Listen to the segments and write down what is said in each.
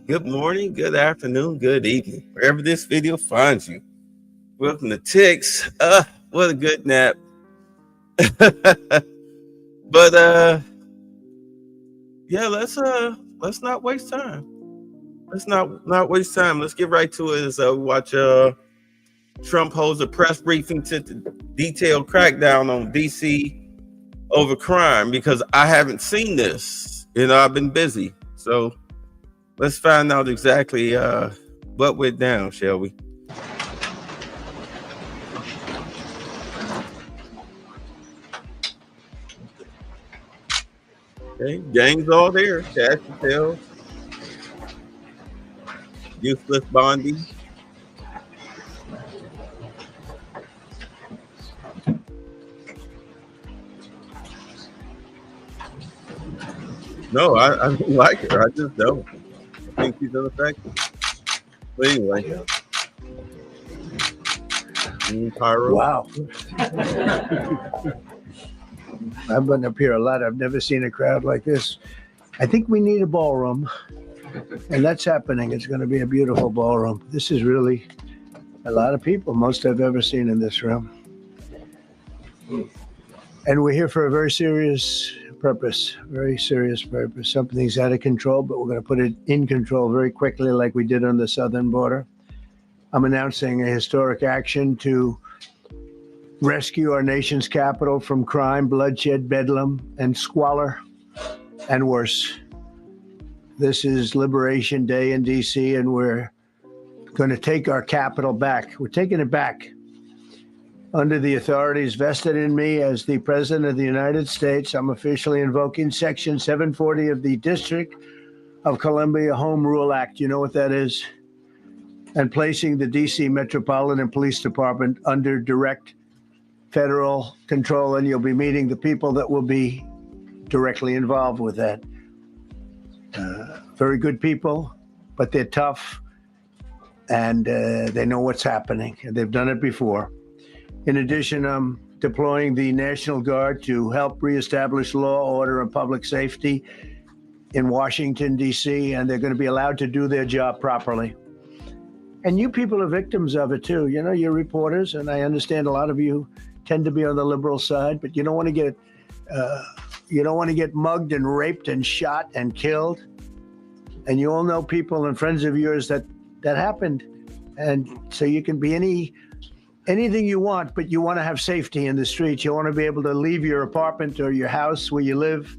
good morning, good afternoon, good evening, wherever this video finds you. Welcome to Ticks. What a good nap. but yeah, let's not waste time. Let's not waste time. Let's get right to it as we watch Trump holds a press briefing to detail crackdown on DC over crime because I haven't seen this. I've been busy. So let's find out exactly what went down, shall we? Okay, gangs all there. Cash details. Useless bonding. No, I don't like her. I just don't. I think she's ineffective. But anyway. Pyro. Wow. I've been up here a lot. I've never seen a crowd like this. I think we need a ballroom, and that's happening. It's going to be a beautiful ballroom. This is really a lot of people, most I've ever seen in this room. And we're here for a very serious purpose, Something's out of control, but we're going to put it in control very quickly like we did on the southern border. I'm announcing a historic action to rescue our nation's capital from crime, bloodshed, bedlam, and squalor, and worse. This is Liberation Day in D.C., and we're going to take our capital back. We're taking it back. Under the authorities vested in me as the President of the United States, I'm officially invoking Section 740 of the District of Columbia Home Rule Act. You know what that is? And placing the D.C. Metropolitan Police Department under direct federal control, and you'll be meeting the people that will be directly involved with that. Very good people, but they're tough, and they know what's happening. They've done it before. In addition, I'm deploying the National Guard to help reestablish law, order, and public safety in Washington, D.C., and they're going to be allowed to do their job properly. And you people are victims of it, too. You're reporters, and I understand a lot of you tend to be on the liberal side, but you don't want to get mugged and raped and shot and killed. And you all know people and friends of yours that happened. And so you can be anything you want, but you want to have safety in the streets. You want to be able to leave your apartment or your house where you live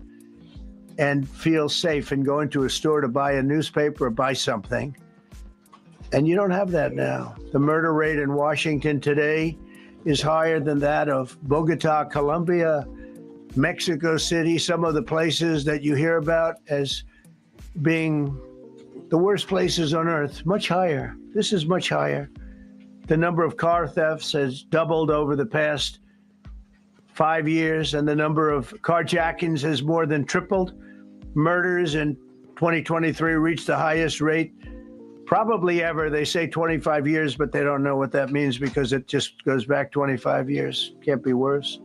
and feel safe and go into a store to buy a newspaper or buy something. And you don't have that now. The murder rate in Washington today is higher than that of Bogota, Colombia, Mexico City, some of the places that you hear about as being the worst places on earth, much higher. This is much higher. The number of car thefts has doubled over the past 5 years, and the number of carjackings has more than tripled. Murders in 2023 reached the highest rate probably ever. They say 25 years, but they don't know what that means because it just goes back 25 years. Can't be worse.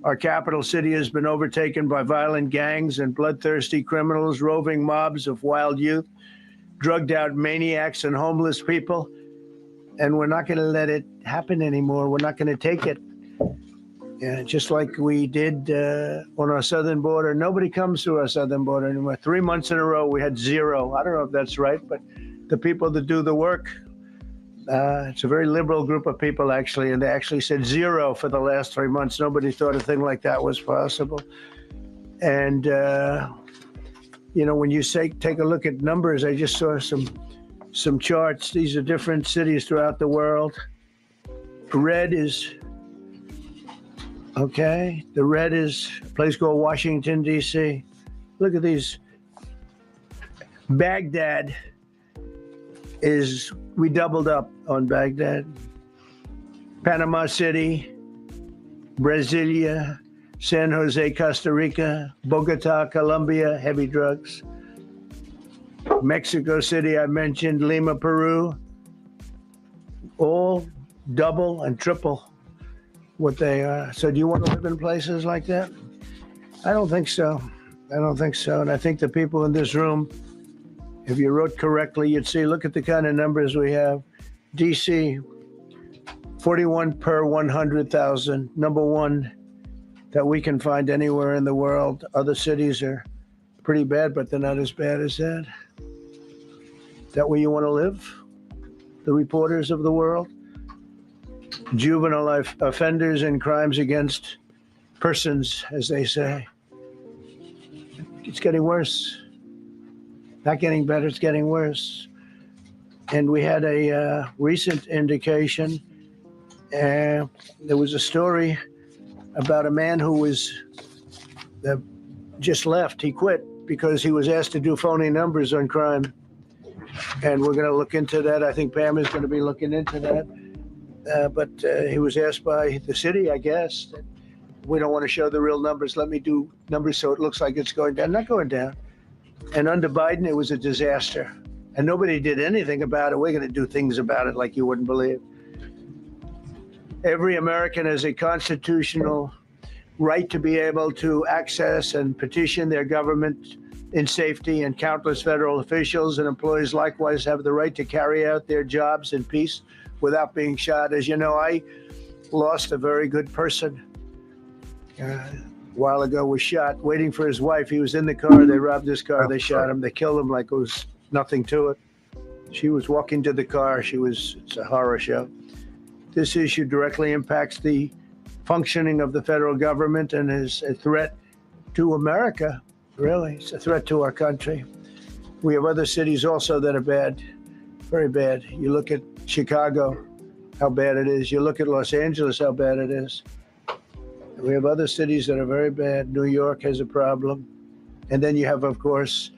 Our capital city has been overtaken by violent gangs and bloodthirsty criminals, roving mobs of wild youth, drugged out maniacs and homeless people. And we're not going to let it happen anymore. We're not going to take it. Just like we did on our southern border. Nobody comes through our southern border anymore. 3 months in a row, we had zero. I don't know if that's right, but the people that do the work, it's a very liberal group of people, actually, and they actually said zero for the last 3 months. Nobody thought a thing like that was possible. And, when you take a look at numbers, I just saw some charts. These are different cities throughout the world. Red is, okay, the red is a place called Washington, D.C. Look at these. Baghdad we doubled up on Baghdad. Panama City, Brasilia, San Jose, Costa Rica, Bogota, Colombia, heavy drugs. Mexico City, I mentioned, Lima, Peru, all double and triple what they are. So do you want to live in places like that? I don't think so. And I think the people in this room If you wrote correctly, you'd see, look at the kind of numbers we have. DC, 41 per 100,000, number one that we can find anywhere in the world. Other cities are pretty bad, but they're not as bad as that. Is that where you want to live? The reporters of the world? Juvenile offenders and crimes against persons, as they say. It's getting worse. Not getting better, it's getting worse. And we had a recent indication. There was a story about a man who was just left. He quit because he was asked to do phony numbers on crime. And we're going to look into that. I think Pam is going to be looking into that. But he was asked by the city, I guess, that we don't want to show the real numbers. Let me do numbers so it looks like it's going down. Not going down. And under Biden, it was a disaster. And nobody did anything about it. We're going to do things about it like you wouldn't believe. Every American has a constitutional right to be able to access and petition their government in safety, and countless federal officials and employees likewise have the right to carry out their jobs in peace without being shot. As you know, I lost a very good person a while ago, was shot waiting for his wife. He was in the car. They robbed his car. They shot him. They killed him like it was nothing to it. She was walking to the car. It's a horror show. This issue directly impacts the functioning of the federal government and is a threat to America. Really, it's a threat to our country. We have other cities also that are bad, very bad. You look at Chicago, how bad it is. You look at Los Angeles, how bad it is. We have other cities that are very bad. New York has a problem. And then you have, of course,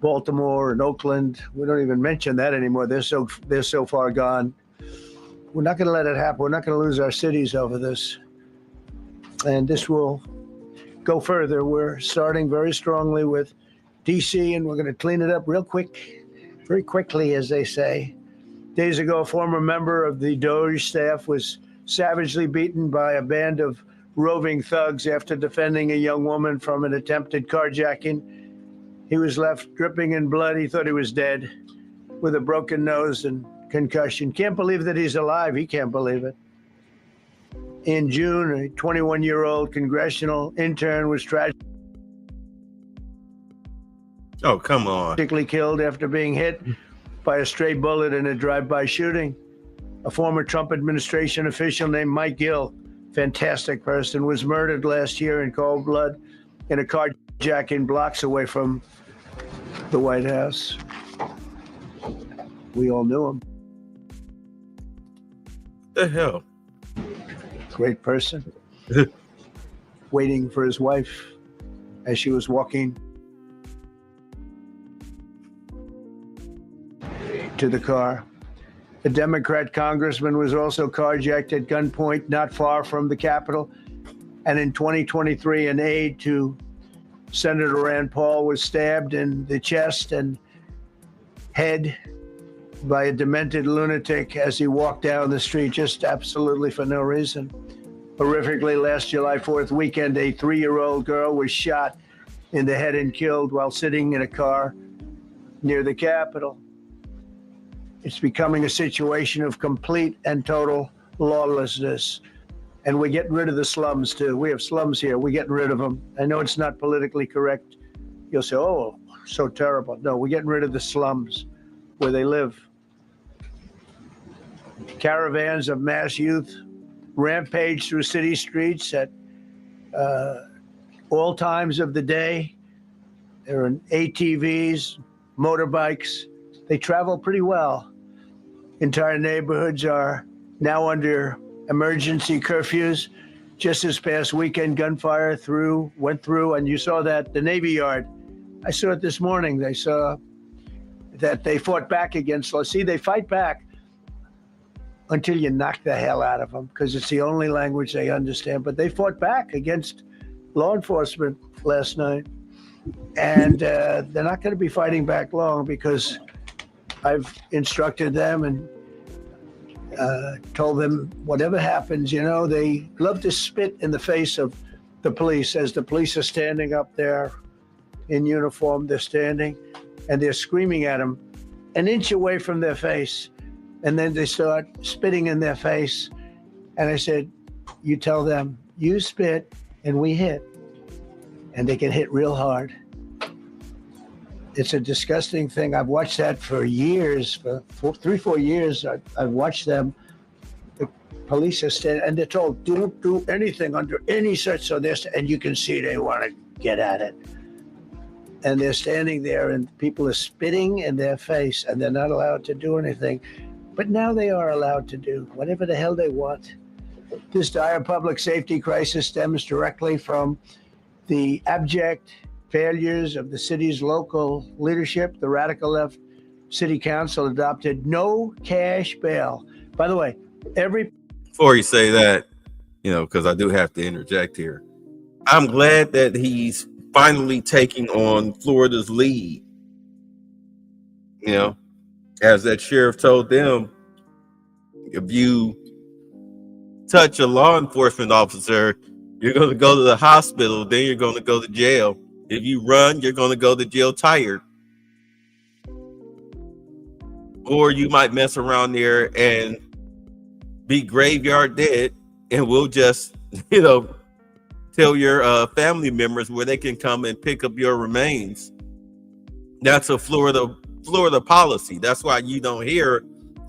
Baltimore and Oakland. We don't even mention that anymore. They're so far gone. We're not going to let it happen. We're not going to lose our cities over this. And this will go further. We're starting very strongly with DC, and we're going to clean it up real quick, very quickly, as they say. Days ago, a former member of the DOJ staff was savagely beaten by a band of roving thugs after defending a young woman from an attempted carjacking. He was left dripping in blood. He thought he was dead, with a broken nose and concussion. Can't believe that he's alive. He can't believe it. In June, a 21-year-old congressional intern was tragically killed after being hit by a stray bullet in a drive-by shooting. A former Trump administration official named Mike Gill, fantastic person, was murdered last year in cold blood in a carjacking blocks away from the White House. We all knew him. The hell? Great person. Waiting for his wife as she was walking to the car. A Democrat congressman was also carjacked at gunpoint not far from the Capitol. And in 2023, an aide to Senator Rand Paul was stabbed in the chest and head by a demented lunatic as he walked down the street, just absolutely for no reason. Horrifically, last July 4th weekend, a 3-year-old girl was shot in the head and killed while sitting in a car near the Capitol. It's becoming a situation of complete and total lawlessness. And we're getting rid of the slums, too. We have slums here. We're getting rid of them. I know it's not politically correct. You'll say, oh, so terrible. No, we're getting rid of the slums where they live. Caravans of mass youth rampage through city streets at all times of the day. There are ATVs, motorbikes. They travel pretty well. Entire neighborhoods are now under emergency curfews. Just this past weekend, gunfire went through, and you saw that, the Navy Yard. I saw it this morning. They saw that they fought back against, they fight back until you knock the hell out of them, because it's the only language they understand. But they fought back against law enforcement last night. And they're not going to be fighting back long, because I've instructed them and told them whatever happens, they love to spit in the face of the police as the police are standing up there in uniform. They're standing. and they're screaming at them an inch away from their face. And then they start spitting in their face. And I said, you tell them, you spit and we hit. And they can hit real hard. It's a disgusting thing. I've watched that for years, for 3-4 years. I've watched them. The police are standing, and they're told, don't do anything under any such, so this, and you can see they want to get at it. And they're standing there, and people are spitting in their face, and they're not allowed to do anything. But now they are allowed to do whatever the hell they want. This dire public safety crisis stems directly from the abject failures of the city's local leadership. The radical left city council adopted no cash bail. By the way, before you say that, because I do have to interject here, I'm glad that he's finally taking on Florida's lead. As that sheriff told them, if you touch a law enforcement officer, you're going to go to the hospital, then you're going to go to jail. If you run, you're going to go to jail tired. Or you might mess around there and be graveyard dead, and we'll just, tell your family members where they can come and pick up your remains. That's a Florida policy. That's why you don't hear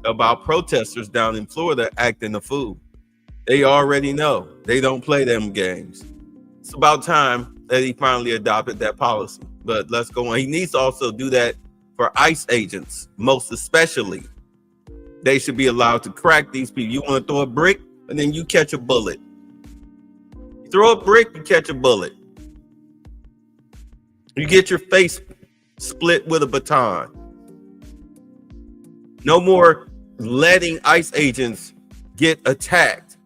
about protesters down in Florida acting a fool. They already know. They don't play them games. It's about time that he finally adopted that policy. But let's go on. He needs to also do that for ICE agents, most especially. They should be allowed to crack these people. You want to throw a brick, and then you catch a bullet. You throw a brick, you catch a bullet. You get your face split with a baton. No more letting ICE agents get attacked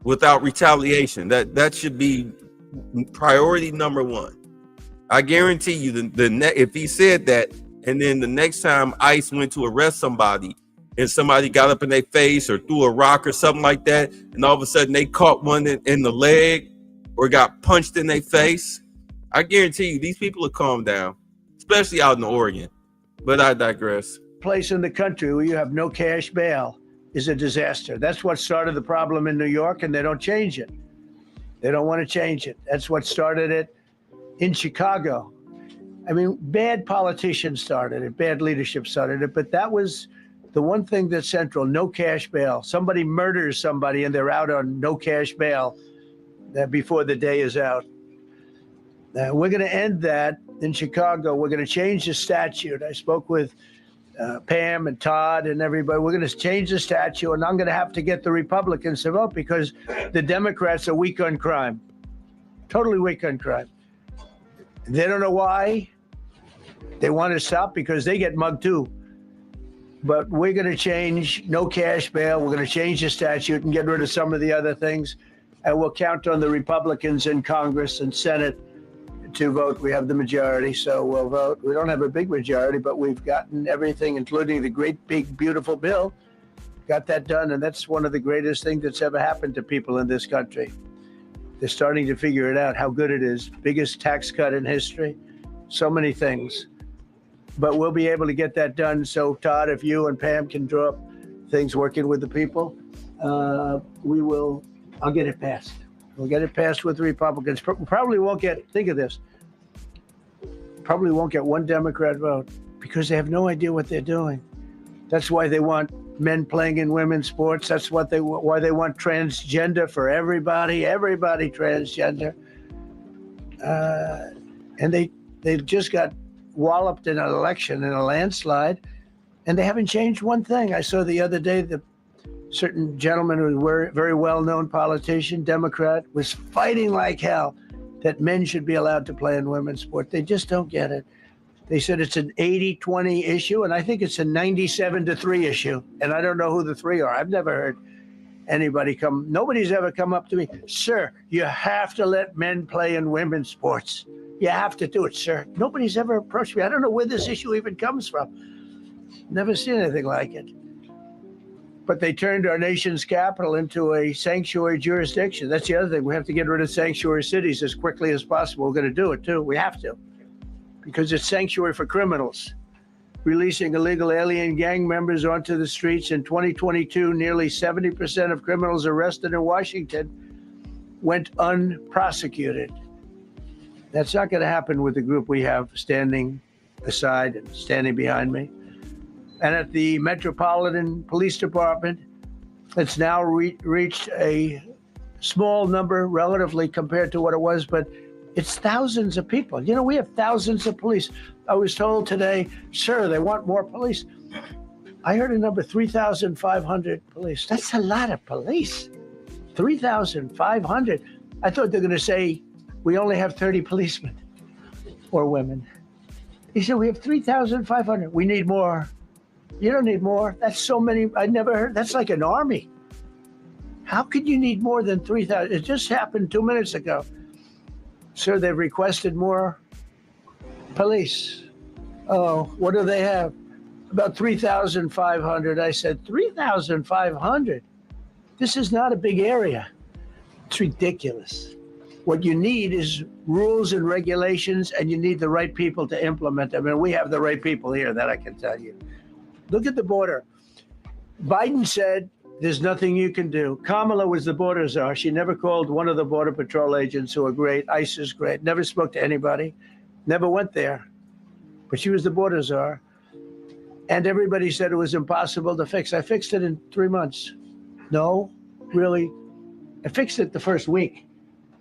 without retaliation. That should be priority number one. I guarantee you, if he said that, and then the next time ICE went to arrest somebody, and somebody got up in their face or threw a rock or something like that, and all of a sudden they caught one in the leg or got punched in their face, I guarantee you these people will calm down, especially out in Oregon. But I digress. Place in the country where you have no cash bail is a disaster. That's what started the problem in New York, and they don't change it. They don't want to change it. That's what started it in Chicago. I mean, bad politicians started it, bad leadership started it, but that was the one thing that's central: no cash bail. Somebody murders somebody and they're out on no cash bail before the day is out. We're going to end that in Chicago. We're going to change the statute. I spoke with Pam and Todd and everybody. We're going to change the statute, and I'm going to have to get the Republicans to vote because the Democrats are weak on crime, totally weak on crime. They don't know why. They want to stop because they get mugged too. But we're going to change no cash bail. We're going to change the statute and get rid of some of the other things. And we'll count on the Republicans in Congress and Senate to vote. We have the majority, so we'll vote. We don't have a big majority, but we've gotten everything, including the great, big, beautiful bill. Got that done, and that's one of the greatest things that's ever happened to people in this country. They're starting to figure it out, how good it is. Biggest tax cut in history. So many things. But we'll be able to get that done. So, Todd, if you and Pam can draw up things working with the people, I'll get it passed. We'll get it passed with the Republicans. Probably won't get, think of this, probably won't get one Democrat vote because they have no idea what they're doing. That's why they want men playing in women's sports. That's why they want transgender for everybody transgender. And they just got walloped in an election, in a landslide, and they haven't changed one thing. I saw the other day the certain gentleman who was a very well-known politician, Democrat, was fighting like hell that men should be allowed to play in women's sport. They just don't get it. They said it's an 80-20 issue, and I think it's a 97-3 issue. And I don't know who the three are. I've never heard anybody nobody's ever come up to me, sir, you have to let men play in women's sports. You have to do it, sir. Nobody's ever approached me. I don't know where this issue even comes from. Never seen anything like it. But they turned our nation's capital into a sanctuary jurisdiction. That's the other thing. We have to get rid of sanctuary cities as quickly as possible. We're going to do it, too. We have to. because it's sanctuary for criminals, releasing illegal alien gang members onto the streets. In 2022, nearly 70% of criminals arrested in Washington went unprosecuted. That's not going to happen with the group we have standing aside and standing behind me. And at the Metropolitan Police Department, it's now reached a small number relatively compared to what it was, but it's thousands of people. You know, we have thousands of police. I was told today, sir, they want more police. I heard a number, 3,500 police. That's a lot of police. 3,500. I thought they were going to say, we only have 30 policemen or women. He said, we have 3,500. We need more. You don't need more. That's so many. I never heard. That's like an army. How could you need more than 3,000? It just happened 2 minutes ago. Sir, they've requested more police. Oh, what do they have? About 3,500. I said, 3,500? This is not a big area. It's ridiculous. What you need is rules and regulations, and you need the right people to implement them. And we have the right people here, that I can tell you. Look at the border. Biden said, there's nothing you can do. Kamala was the border czar. She never called one of the Border Patrol agents who are great. ICE is great. Never spoke to anybody. Never went there. But she was the border czar. And everybody said it was impossible to fix. I fixed it in 3 months. No, really. I fixed it the first week,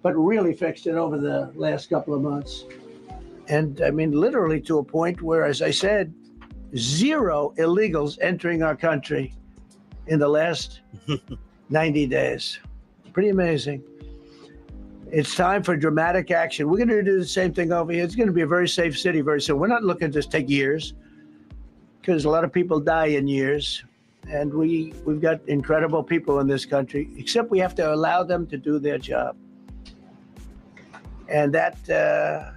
but really fixed it over the last couple of months. And I mean, literally to a point where, as I said, 0 illegals entering our country in the last 90 days. Pretty amazing. It's time for dramatic action. We're going to do the same thing over here. It's going to be a very safe city very soon. We're not looking to take years, because a lot of people die in years. And we've got incredible people in this country, except we have to allow them to do their job. And that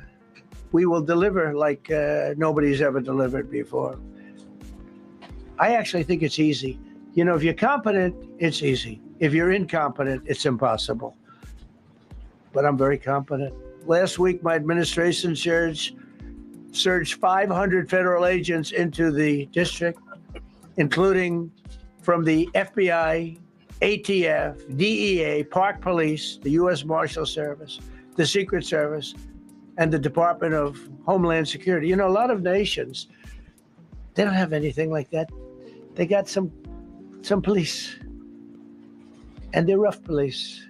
we will deliver like nobody's ever delivered before. I actually think it's easy. You know, if you're competent, it's easy. If you're incompetent, it's impossible. But I'm very competent. Last week, my administration surged 500 federal agents into the district, including from the FBI, ATF, DEA, Park Police, the U.S. Marshal Service, the Secret Service, and the Department of Homeland Security. You know, a lot of nations, they don't have anything like that. They got some police, and they're rough police.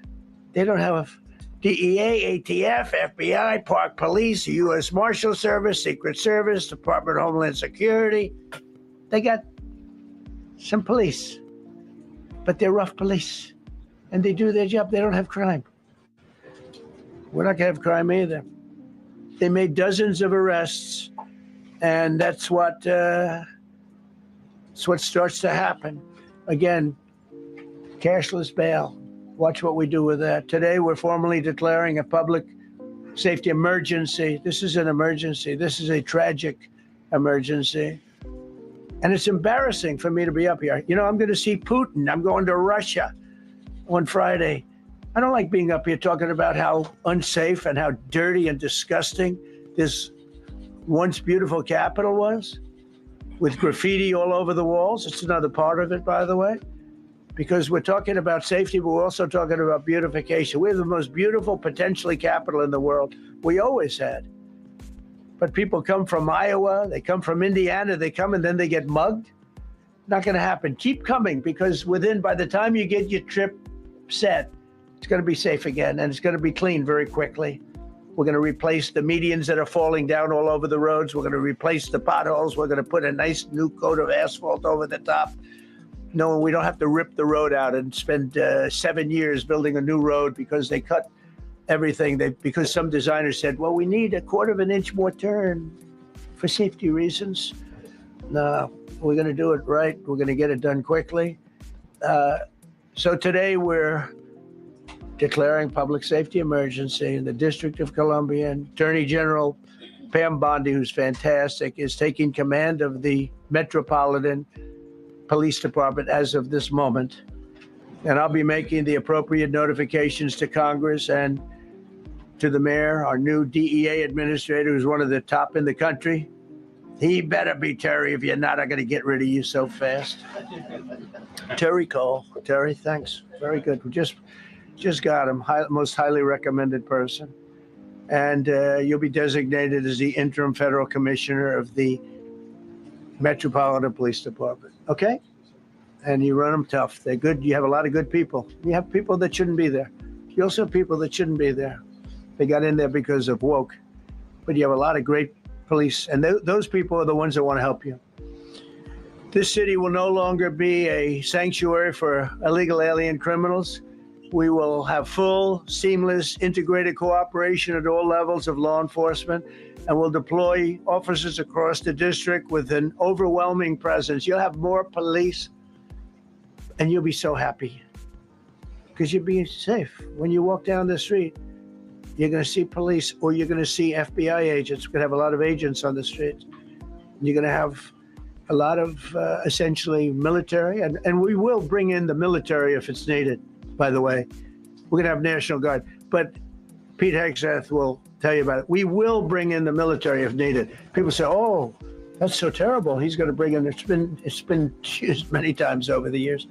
They don't have DEA, ATF, FBI, Park Police, U.S. Marshal Service, Secret Service, Department of Homeland Security. They got some police, but they're rough police, and they do their job. They don't have crime. We're not going to have crime either. They made dozens of arrests, and that's what starts to happen. Again, cashless bail. Watch what we do with that. Today, we're formally declaring a public safety emergency. This is an emergency. This is a tragic emergency. And it's embarrassing for me to be up here. You know, I'm going to see Putin. I'm going to Russia on Friday. I don't like being up here talking about how unsafe and how dirty and disgusting this once beautiful capital was, with graffiti all over the walls. It's another part of it, by the way, because we're talking about safety, but we're also talking about beautification. We have the most beautiful, potentially, capital in the world. We always had. But people come from Iowa, they come from Indiana, they come and then they get mugged. Not going to happen. Keep coming, because by the time you get your trip set, it's going to be safe again, and it's going to be clean very quickly. We're going to replace the medians that are falling down all over the roads. We're going to replace the potholes. We're going to put a nice new coat of asphalt over the top. No, we don't have to rip the road out and spend 7 years building a new road because they cut everything. Because some designers said, well, we need 1/4 of an inch more turn for safety reasons. No, we're going to do it right. We're going to get it done quickly. So today we're declaring public safety emergency in the District of Columbia. And Attorney General Pam Bondi, who's fantastic, is taking command of the Metropolitan Police Department as of this moment. And I'll be making the appropriate notifications to Congress and to the mayor, our new DEA administrator, who's one of the top in the country. He better be Terry. If you're not, I'm going to get rid of you so fast. Terry Cole. Terry, thanks. Very good. We just got him. Most highly recommended person. And you'll be designated as the interim federal commissioner of the Metropolitan Police Department. Okay? And you run them tough. They're good. You have a lot of good people. You have people that shouldn't be there. You also have people that shouldn't be there. They got in there because of woke. But you have a lot of great police. And those people are the ones that want to help you. This city will no longer be a sanctuary for illegal alien criminals. We will have full, seamless, integrated cooperation at all levels of law enforcement, and we'll deploy officers across the district with an overwhelming presence. You'll have more police, and you'll be so happy because you'll be safe. When you walk down the street, you're going to see police, or you're going to see FBI agents. We're going to have a lot of agents on the streets. You're going to have a lot of essentially military, and we will bring in the military if it's needed. By the way, we're going to have National Guard, but Pete Hegseth will tell you about it. We will bring in the military if needed. People say, "Oh, that's so terrible. He's going to bring in." It's been used many times over the years.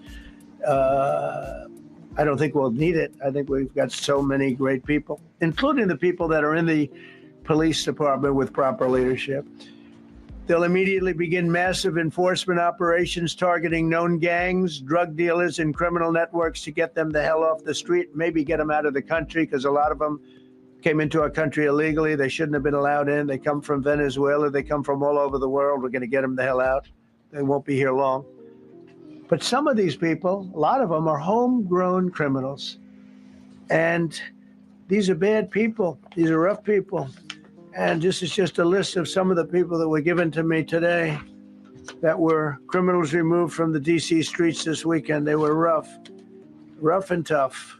I don't think we'll need it. I think we've got so many great people, including the people that are in the police department with proper leadership. They'll immediately begin massive enforcement operations targeting known gangs, drug dealers, and criminal networks to get them the hell off the street, maybe get them out of the country, because a lot of them came into our country illegally. They shouldn't have been allowed in. They come from Venezuela. They come from all over the world. We're going to get them the hell out. They won't be here long. But some of these people, a lot of them, are homegrown criminals. And these are bad people. These are rough people. And this is just a list of some of the people that were given to me today that were criminals removed from the DC streets this weekend. They were rough and tough,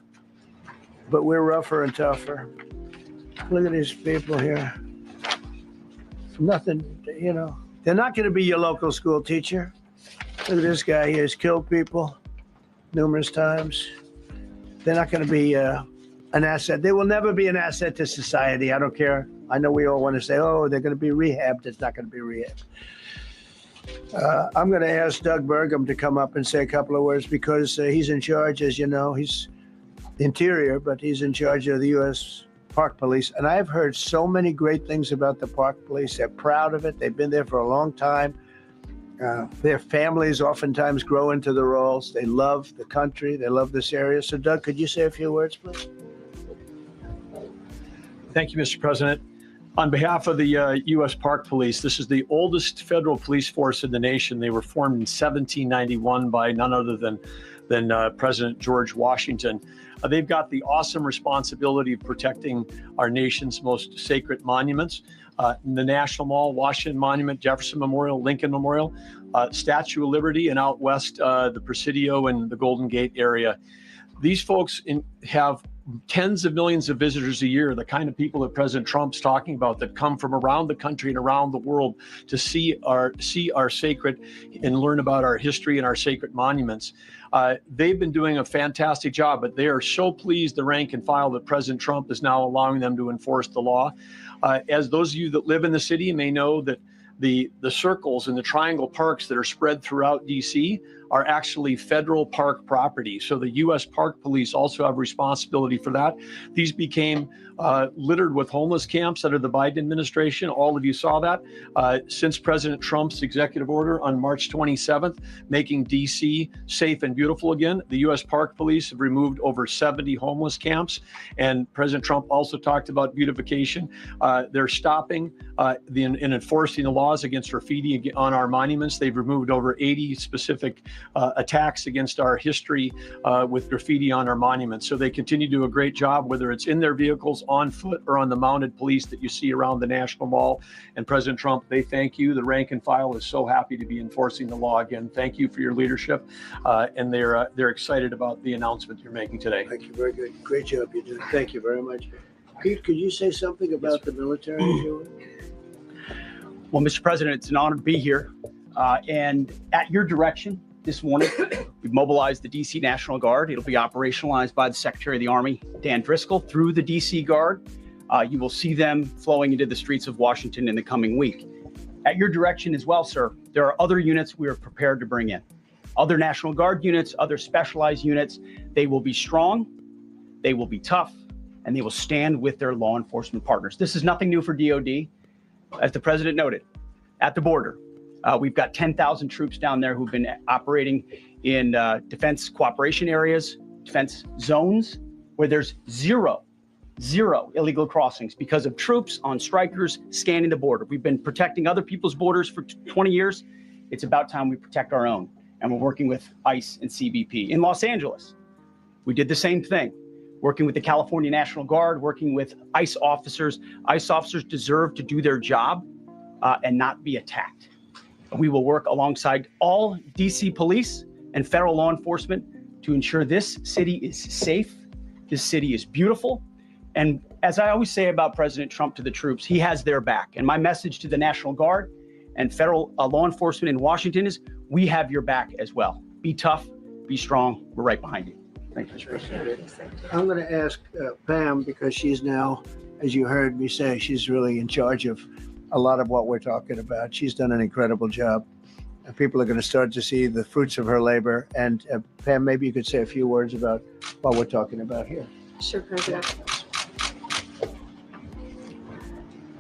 but we're rougher and tougher. Look at these people here. Nothing, you know, they're not going to be your local school teacher. Look at this guy. He has killed people numerous times. They're not going to be an asset. They will never be an asset to society. I don't care. I know we all want to say, oh, they're going to be rehabbed. It's not going to be rehabbed. I'm going to ask Doug Burgum to come up and say a couple of words because he's in charge, as you know. He's Interior, but he's in charge of the U.S. Park Police. And I've heard so many great things about the Park Police. They're proud of it. They've been there for a long time. Their families oftentimes grow into the roles. They love the country. They love this area. So, Doug, could you say a few words, please? Thank you, Mr. President. On behalf of the U.S. Park Police, this is the oldest federal police force in the nation. They were formed in 1791 by none other than President George Washington. They've got the awesome responsibility of protecting our nation's most sacred monuments. The National Mall, Washington Monument, Jefferson Memorial, Lincoln Memorial, Statue of Liberty, and out west, the Presidio and the Golden Gate area. These folks have tens of millions of visitors a year, the kind of people that President Trump's talking about that come from around the country and around the world to see our sacred and learn about our history and our sacred monuments. They've been doing a fantastic job, but they are so pleased, the rank and file, that President Trump is now allowing them to enforce the law. As those of you that live in the city may know, that the circles and the triangle parks that are spread throughout DC are actually federal park property. So the U.S. Park Police also have responsibility for that. These became littered with homeless camps under the Biden administration. All of you saw that. Since President Trump's executive order on March 27th, making DC safe and beautiful again, the U.S. Park Police have removed over 70 homeless camps. And President Trump also talked about beautification. They're stopping and enforcing the laws against graffiti on our monuments. They've removed over 80 specific attacks against our history with graffiti on our monuments. So they continue to do a great job, whether it's in their vehicles, on foot, or on the mounted police that you see around the National Mall. And President Trump, they thank you. The rank and file is so happy to be enforcing the law again. Thank you for your leadership. And they're excited about the announcement you're making today. Thank you. Very good. Great job you did. Thank you very much. Pete, could you say something about the military? Well, Mr. President, it's an honor to be here. And at your direction this morning, we've mobilized the DC National Guard. It'll be operationalized by the Secretary of the Army, Dan Driscoll, through the DC Guard. You will see them flowing into the streets of Washington in the coming week. At your direction as well, sir, there are other units we are prepared to bring in. Other National Guard units, other specialized units. They will be strong, they will be tough, and they will stand with their law enforcement partners. This is nothing new for DOD. As the president noted, at the border, we've got 10,000 troops down there who've been operating in defense cooperation areas, defense zones, where there's zero illegal crossings because of troops on strikers scanning the border. We've been protecting other people's borders for 20 years. It's about time we protect our own. And we're working with ICE and CBP. In Los Angeles, we did the same thing, working with the California National Guard, working with ICE officers. ICE officers deserve to do their job and not be attacked. We will work alongside all DC police and federal law enforcement to ensure this city is safe, this city is beautiful. And as I always say about President Trump to the troops, he has their back. And my message to the National Guard and federal law enforcement in Washington is, we have your back as well. Be tough, be strong. We're right behind you. Thank you, Mr. President. I'm going to ask Pam, because she's now, as you heard me say, she's really in charge of a lot of what we're talking about. She's done an incredible job. And people are going to start to see the fruits of her labor. And Pam, maybe you could say a few words about what we're talking about here. Sure, President.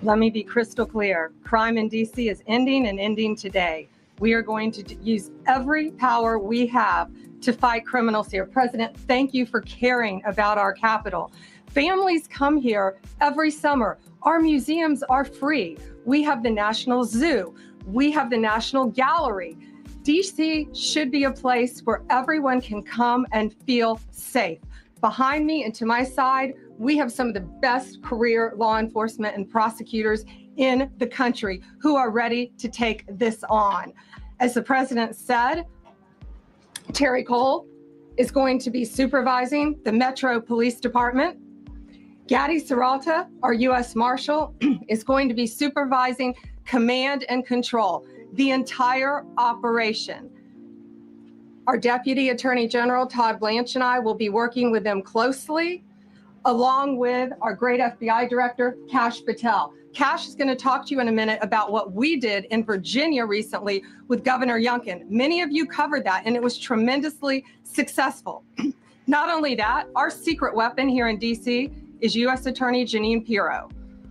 Let me be crystal clear. Crime in DC is ending and ending today. We are going to use every power we have to fight criminals here. President, thank you for caring about our capital. Families come here every summer. Our museums are free. We have the National Zoo. We have the National Gallery. DC should be a place where everyone can come and feel safe. Behind me and to my side, we have some of the best career law enforcement and prosecutors in the country who are ready to take this on. As the president said, Terry Cole is going to be supervising the Metro Police Department. Gaddy Serralta, our U.S. Marshal, is going to be supervising command and control, the entire operation. Our Deputy Attorney General, Todd Blanche, and I will be working with them closely, along with our great FBI Director, Kash Patel. Kash is going to talk to you in a minute about what we did in Virginia recently with Governor Youngkin. Many of you covered that, and it was tremendously successful. Not only that, our secret weapon here in DC is U.S. Attorney Jeanine Pirro,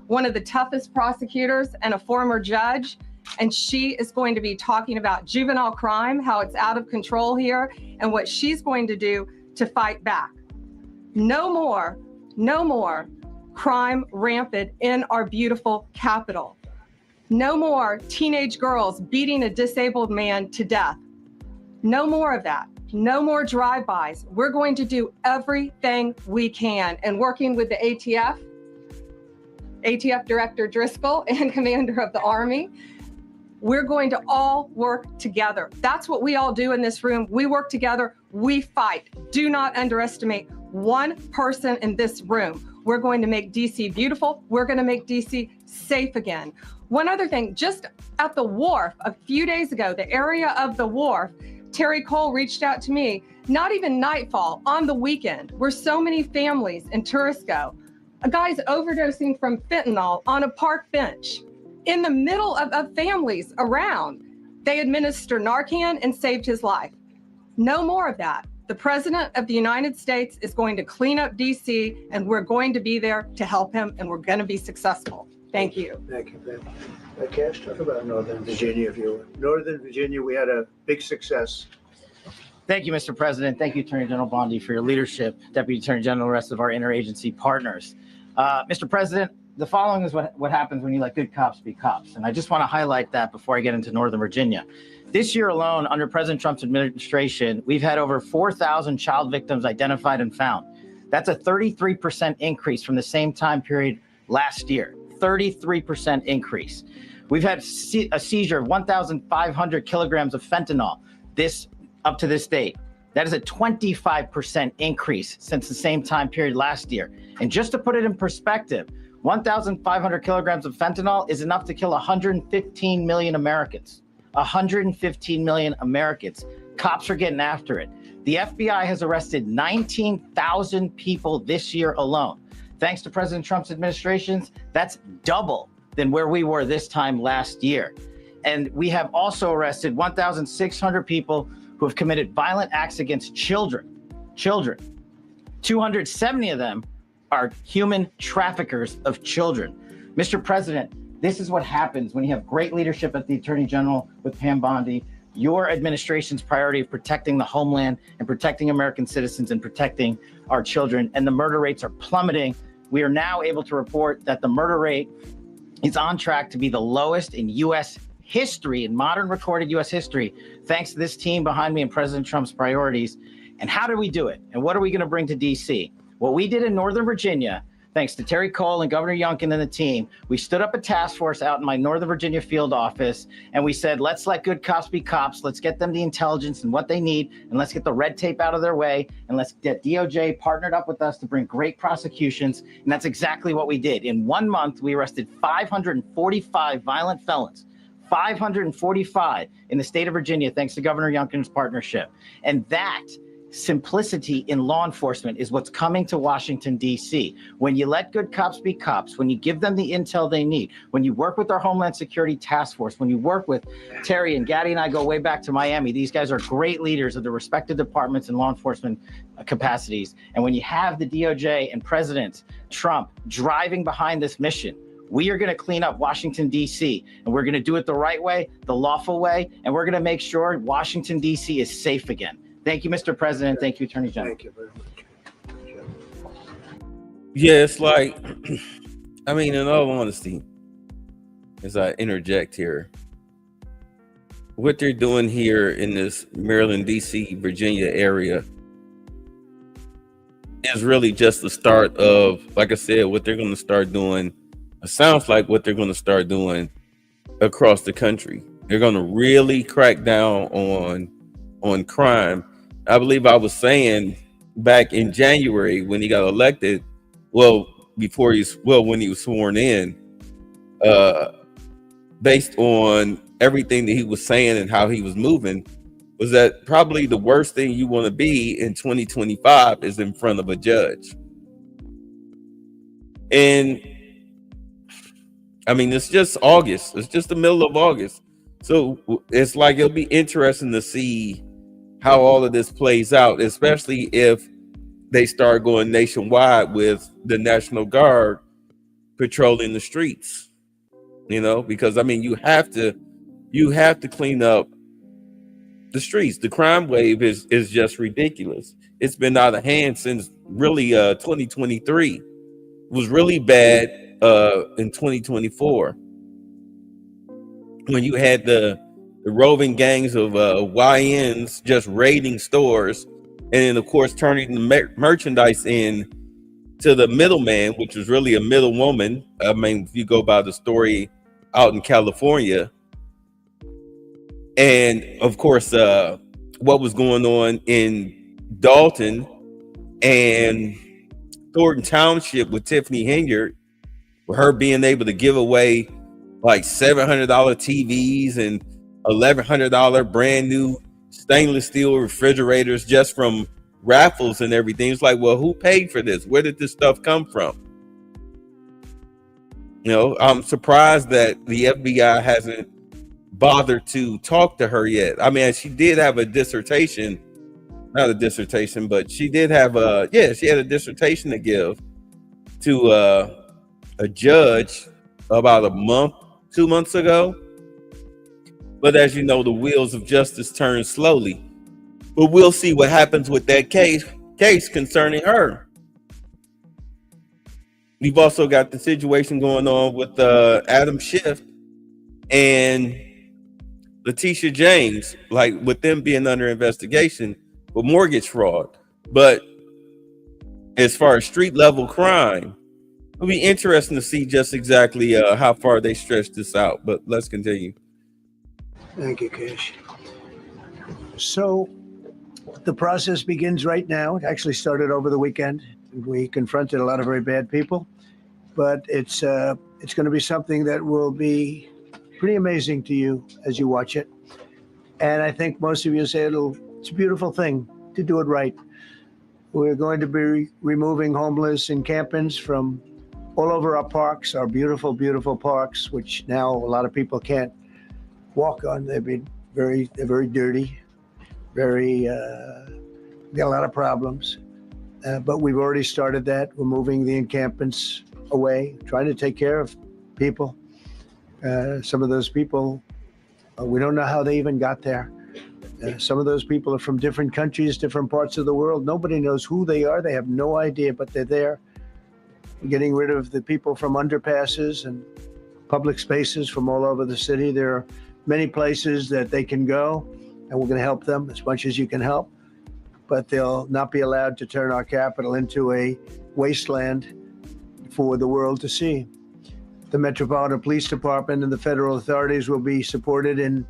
one of the toughest prosecutors and a former judge. And she is going to be talking about juvenile crime, how it's out of control here, and what she's going to do to fight back. No more crime rampant in our beautiful capital. No more teenage girls beating a disabled man to death. No more of that. No more drive-bys. We're going to do everything we can. And working with the ATF Director Driscoll and Commander of the Army, we're going to all work together. That's what we all do in this room. We work together, we fight. Do not underestimate one person in this room. We're going to make DC beautiful. We're going to make DC safe again. One other thing, just at the wharf a few days ago, the area of the wharf, Terry Cole reached out to me, not even nightfall, on the weekend, where so many families and tourists go. A guy's overdosing from fentanyl on a park bench in the middle of families around. They administered Narcan and saved his life. No more of that. The President of the United States is going to clean up DC, and we're going to be there to help him, and we're going to be successful. Thank you. Thank you, Ben. Cash, talk about Northern Virginia, if you would. Northern Virginia, we had a big success. Thank you, Mr. President. Thank you, Attorney General Bondi, for your leadership, Deputy Attorney General, and the rest of our interagency partners. Mr. President, the following is what happens when you let good cops be cops. And I just want to highlight that before I get into Northern Virginia. This year alone, under President Trump's administration, we've had over 4,000 child victims identified and found. That's a 33% increase from the same time period last year. 33% increase. We've had a seizure of 1,500 kilograms of fentanyl up to this date. That is a 25% increase since the same time period last year. And just to put it in perspective, 1,500 kilograms of fentanyl is enough to kill 115 million Americans. 115 million Americans. Cops are getting after it. The FBI has arrested 19,000 people this year alone. Thanks to President Trump's administrations, that's double than where we were this time last year. And we have also arrested 1,600 people who have committed violent acts against children. 270 of them are human traffickers of children. Mr. President, this is what happens when you have great leadership at the Attorney General with Pam Bondi. Your administration's priority of protecting the homeland and protecting American citizens and protecting our children, and the murder rates are plummeting. We are now able to report that the murder rate is on track to be the lowest in U.S. history, in modern recorded U.S. history, thanks to this team behind me and President Trump's priorities. And how did we do it? And what are we going to bring to D.C.? What we did in Northern Virginia, thanks to Terry Cole and Governor Youngkin and the team, we stood up a task force out in my Northern Virginia field office, and we said, let's let good cops be cops. Let's get them the intelligence and what they need, and let's get the red tape out of their way, and let's get DOJ partnered up with us to bring great prosecutions. And that's exactly what we did. In 1 month, we arrested 545 violent felons. 545 in the state of Virginia, thanks to Governor Youngkin's partnership. And that simplicity in law enforcement is what's coming to Washington, D.C. When you let good cops be cops, when you give them the intel they need, when you work with our Homeland Security Task Force, when you work with Terry and Gaddy and I go way back to Miami, these guys are great leaders of the respective departments and law enforcement capacities. And when you have the DOJ and President Trump driving behind this mission, we are going to clean up Washington, D.C., and we're going to do it the right way, the lawful way, and we're going to make sure Washington, D.C. is safe again. Thank you, Mr. President. Thank you, Attorney General. Thank you very much. Yeah, it's like, I mean, in all honesty, as I interject here, what they're doing here in this Maryland, DC, Virginia area is really just the start of, like I said, what they're going to start doing. It sounds like what they're going to start doing across the country. They're going to really crack down on crime. I believe I was saying back in January when he got elected, when he was sworn in, based on everything that he was saying and how he was moving, was that probably the worst thing you want to be in 2025 is in front of a judge. And I mean, it's just August. It's just the middle of August. So it's like, it'll be interesting to see how all of this plays out, especially if they start going nationwide with the National Guard patrolling the streets, because I mean, you have to clean up the streets. The crime wave is just ridiculous. It's been out of hand since really 2023. It was really bad in 2024 when you had the roving gangs of YNs just raiding stores, and then of course turning the merchandise in to the middleman, which was really a middle woman. I mean, if you go by the story out in California, and of course what was going on in Dalton and Thornton Township with Tiffany Henyard, with her being able to give away like $700 TVs and $1,100 brand new stainless steel refrigerators just from raffles and everything. It's like, well, who paid for this? Where did this stuff come from? I'm surprised that the FBI hasn't bothered to talk to her yet. I mean, she did have a dissertation, not a dissertation, but she did have she had a dissertation to give to a judge about 2 months ago. But as you know, the wheels of justice turn slowly. But we'll see what happens with that case concerning her. We've also got the situation going on with Adam Schiff and Letitia James, like with them being under investigation for mortgage fraud. But as far as street level crime, it'll be interesting to see just exactly how far they stretch this out. But let's continue. Thank you, Cash. So the process begins right now. It actually started over the weekend. We confronted a lot of very bad people, but it's going to be something that will be pretty amazing to you as you watch it. And I think most of you say it's a beautiful thing to do it right. We're going to be removing homeless encampments from all over our parks, our beautiful, beautiful parks, which now a lot of people can't walk on. They're very dirty, got a lot of problems. But we've already started that. We're moving the encampments away, trying to take care of people. Some of those people, we don't know how they even got there. Some of those people are from different countries, different parts of the world. Nobody knows who they are. They have no idea, but they're there. We're getting rid of the people from underpasses and public spaces from all over the city. There are many places that they can go, and we're going to help them as much as you can help. But they'll not be allowed to turn our capital into a wasteland for the world to see. The Metropolitan Police Department and the federal authorities will be supported in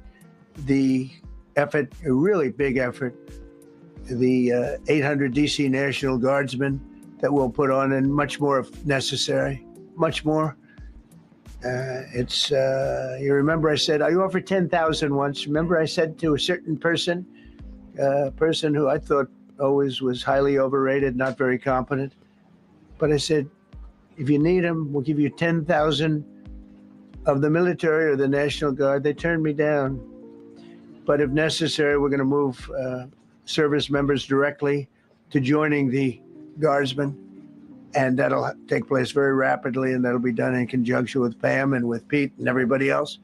the effort, a really big effort, the 800 DC National Guardsmen that we'll put on, and much more if necessary, much more. You remember I said, I offered 10,000 once. Remember I said to a certain person who I thought always was highly overrated, not very competent. But I said, if you need them, we'll give you 10,000 of the military or the National Guard. They turned me down. But if necessary, we're going to move service members directly to joining the Guardsmen. And that'll take place very rapidly, and that'll be done in conjunction with Pam and with Pete and everybody else.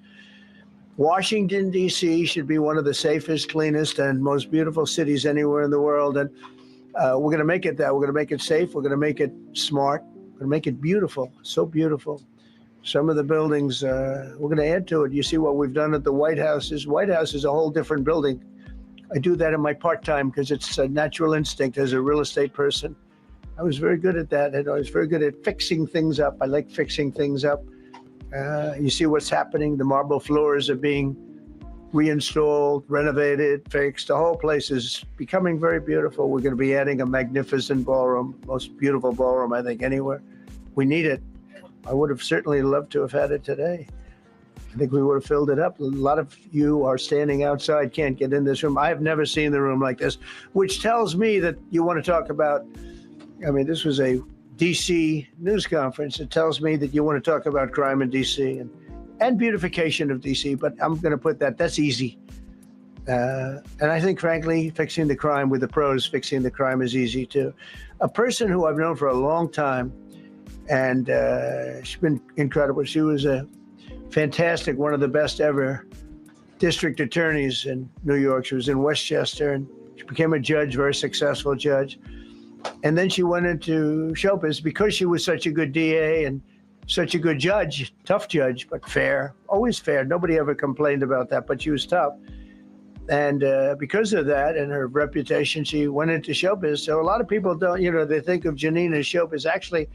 Washington, D.C. should be one of the safest, cleanest, and most beautiful cities anywhere in the world. And we're going to make it that. We're going to make it safe. We're going to make it smart. We're going to make it beautiful, so beautiful. Some of the buildings, we're going to add to it. You see what we've done at the White House. White House is a whole different building. I do that in my part-time because it's a natural instinct as a real estate person. I was very good at that, and I was very good at fixing things up. I like fixing things up. You see what's happening. The marble floors are being reinstalled, renovated, fixed. The whole place is becoming very beautiful. We're going to be adding a magnificent ballroom, most beautiful ballroom, I think, anywhere. We need it. I would have certainly loved to have had it today. I think we would have filled it up. A lot of you are standing outside, can't get in this room. I've never seen the room like this, which tells me that you want to talk about, I mean, this was a DC news conference. It tells me that you want to talk about crime in DC and beautification of DC, but I'm going to put that's easy. And I think, frankly, fixing the crime with the pros, fixing the crime is easy too. A person who I've known for a long time, and she's been incredible. She was a fantastic, one of the best ever district attorneys in New York. She was in Westchester, and she became a judge, very successful judge. And then she went into showbiz because she was such a good DA and such a good judge, tough judge, but fair, always fair. Nobody ever complained about that, but she was tough. And because of that and her reputation, she went into showbiz. So a lot of people don't, they think of Janine as showbiz. Actually,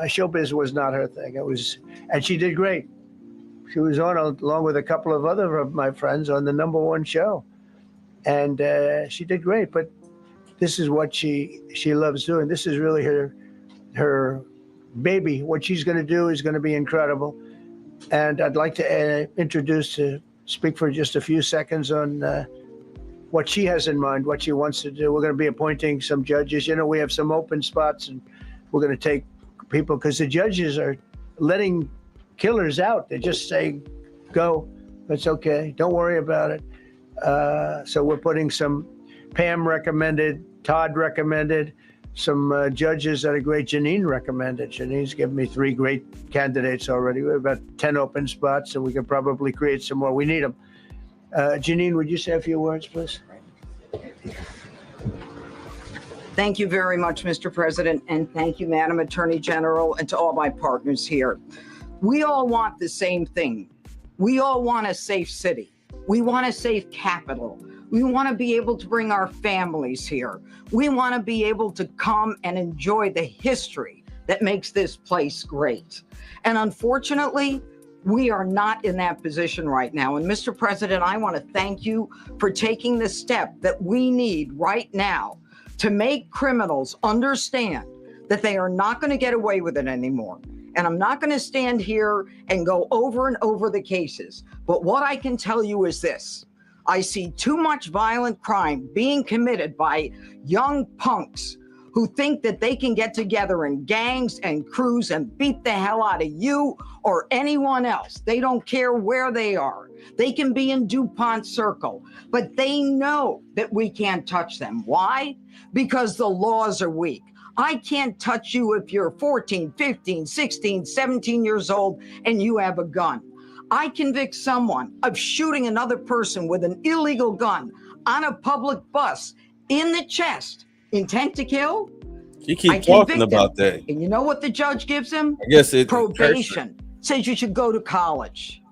showbiz was not her thing. And she did great. She was on, along with a couple of other of my friends, on the #1 show. And she did great, but this is what she loves doing. This is really her baby. What she's going to do is going to be incredible. And I'd like to speak for just a few seconds on what she has in mind, what she wants to do. We're going to be appointing some judges. We have some open spots, and we're going to take people because the judges are letting killers out. They're just saying, go, that's okay, don't worry about it. So we're putting some Pam recommended, Todd recommended, some judges that are great. Janine recommended. Janine's given me 3 great candidates already. We have about 10 open spots, and we can probably create some more. We need them. Janine, would you say a few words, please? Thank you very much, Mr. President, and thank you, Madam Attorney General, and to all my partners here. We all want the same thing. We all want a safe city. We want a safe capital. We want to be able to bring our families here. We want to be able to come and enjoy the history that makes this place great. And unfortunately, we are not in that position right now. And Mr. President, I want to thank you for taking the step that we need right now to make criminals understand that they are not going to get away with it anymore. And I'm not going to stand here and go over and over the cases. But what I can tell you is this. I see too much violent crime being committed by young punks who think that they can get together in gangs and crews and beat the hell out of you or anyone else. They don't care where they are. They can be in DuPont Circle, but they know that we can't touch them. Why? Because the laws are weak. I can't touch you if you're 14, 15, 16, 17 years old and you have a gun. I convict someone of shooting another person with an illegal gun on a public bus in the chest. Intent to kill? You keep talking about that. And you know what the judge gives him? I guess it's probation. Says you should go to college.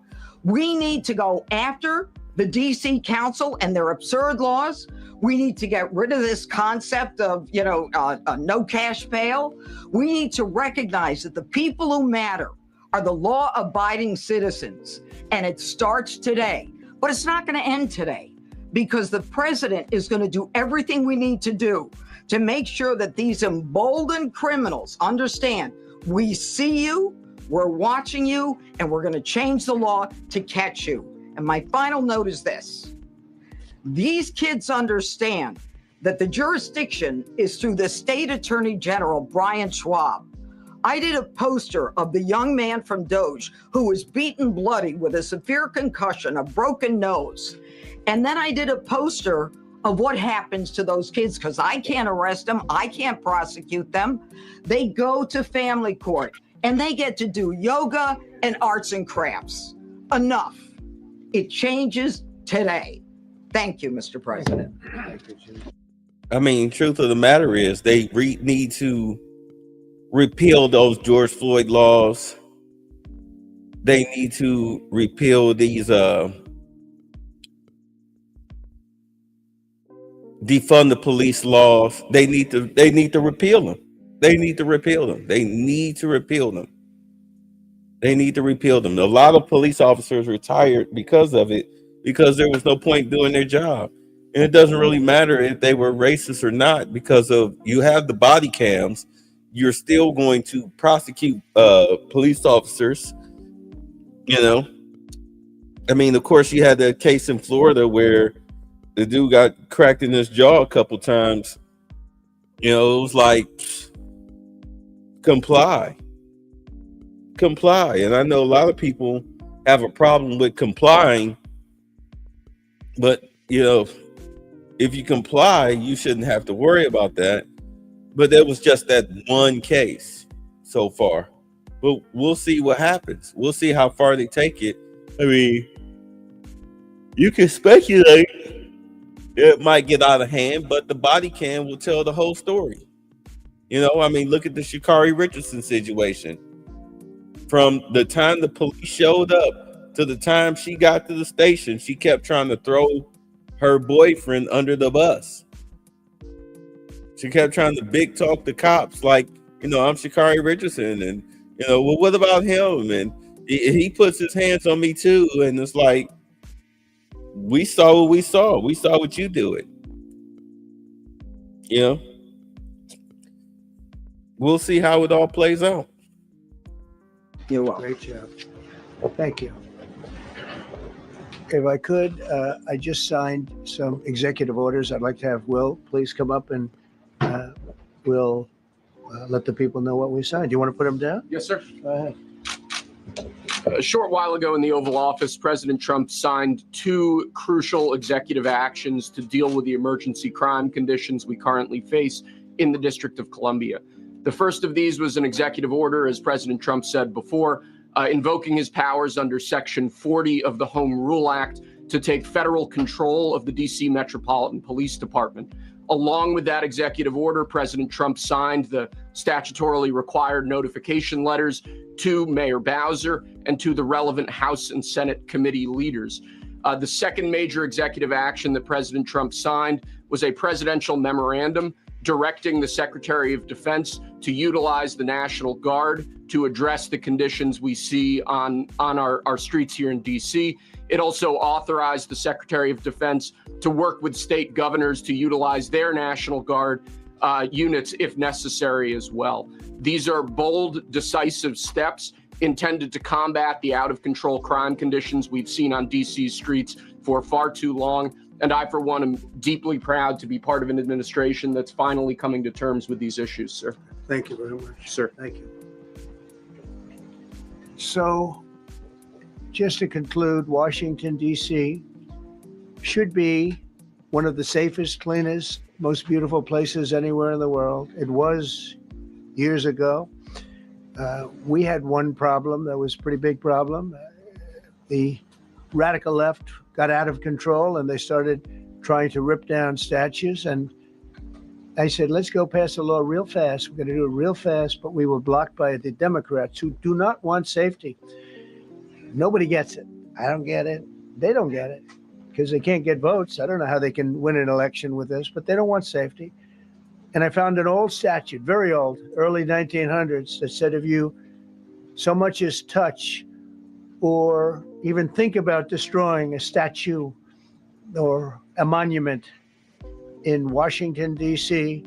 We need to go after the DC Council and their absurd laws. We need to get rid of this concept of, no cash bail. We need to recognize that the people who matter are the law-abiding citizens. And it starts today. But it's not going to end today, because the president is going to do everything we need to do to make sure that these emboldened criminals understand we see you, we're watching you, and we're going to change the law to catch you. And my final note is this. These kids understand that the jurisdiction is through the state attorney general, Brian Schwab. I did a poster of the young man from Doge who was beaten bloody with a severe concussion, a broken nose. And then I did a poster of what happens to those kids, because I can't arrest them. I can't prosecute them. They go to family court and they get to do yoga and arts and crafts. Enough. It changes today. Thank you, Mr. President. I mean, truth of the matter is they need to repeal those George Floyd laws. They need to repeal these defund the police laws. They need to repeal them. They need to repeal them. They need to repeal them. They need to repeal them. A lot of police officers retired because of it, because there was no point doing their job. And it doesn't really matter if they were racist or not, because of you have the body cams. You're still going to prosecute police officers. I mean, of course, you had that case in Florida where the dude got cracked in his jaw a couple times. It was like, comply. And I know a lot of people have a problem with complying, but if you comply, you shouldn't have to worry about that. But there was just that one case so far. But we'll see what happens. We'll see how far they take it. I mean, you can speculate it might get out of hand, but the body cam will tell the whole story. I mean, look at the Sha'Carri Richardson situation. From the time the police showed up to the time she got to the station, she kept trying to throw her boyfriend under the bus. She kept trying to big talk the cops like, I'm Sha'Carri Richardson, and well, what about him? And he puts his hands on me too, and it's like, we saw what we saw. We saw what you do it. We'll see how it all plays out. You're welcome. Great job. Thank you. If I could, I just signed some executive orders. I'd like to have Will please come up, and we'll let the people know what we signed. Do you want to put them down? Yes, sir. Go ahead. A short while ago in the Oval Office, President Trump signed two crucial executive actions to deal with the emergency crime conditions we currently face in the District of Columbia. The first of these was an executive order, as President Trump said before, invoking his powers under Section 40 of the Home Rule Act to take federal control of the DC Metropolitan Police Department. Along with that executive order, President Trump signed the statutorily required notification letters to Mayor Bowser and to the relevant House and Senate committee leaders. The second major executive action that President Trump signed was a presidential memorandum directing the Secretary of Defense to utilize the National Guard to address the conditions we see on our streets here in DC. It also authorized the Secretary of Defense to work with state governors to utilize their National Guard units if necessary as well. These are bold, decisive steps intended to combat the out-of-control crime conditions we've seen on DC's streets for far too long. And I, for one, am deeply proud to be part of an administration that's finally coming to terms with these issues, sir. Thank you very much. Sir. Thank you. So, just to conclude, Washington, D.C. should be one of the safest, cleanest, most beautiful places anywhere in the world. It was years ago. We had one problem that was a pretty big problem. The radical left got out of control and they started trying to rip down statues. And I said, let's go pass a law real fast. We're going to do it real fast, but we were blocked by the Democrats who do not want safety. Nobody gets it. I don't get it. They don't get it because they can't get votes. I don't know how they can win an election with this, but they don't want safety. And I found an old statute, very old, early 1900s, that said if you so much as touch or even think about destroying a statue or a monument in Washington, D.C.,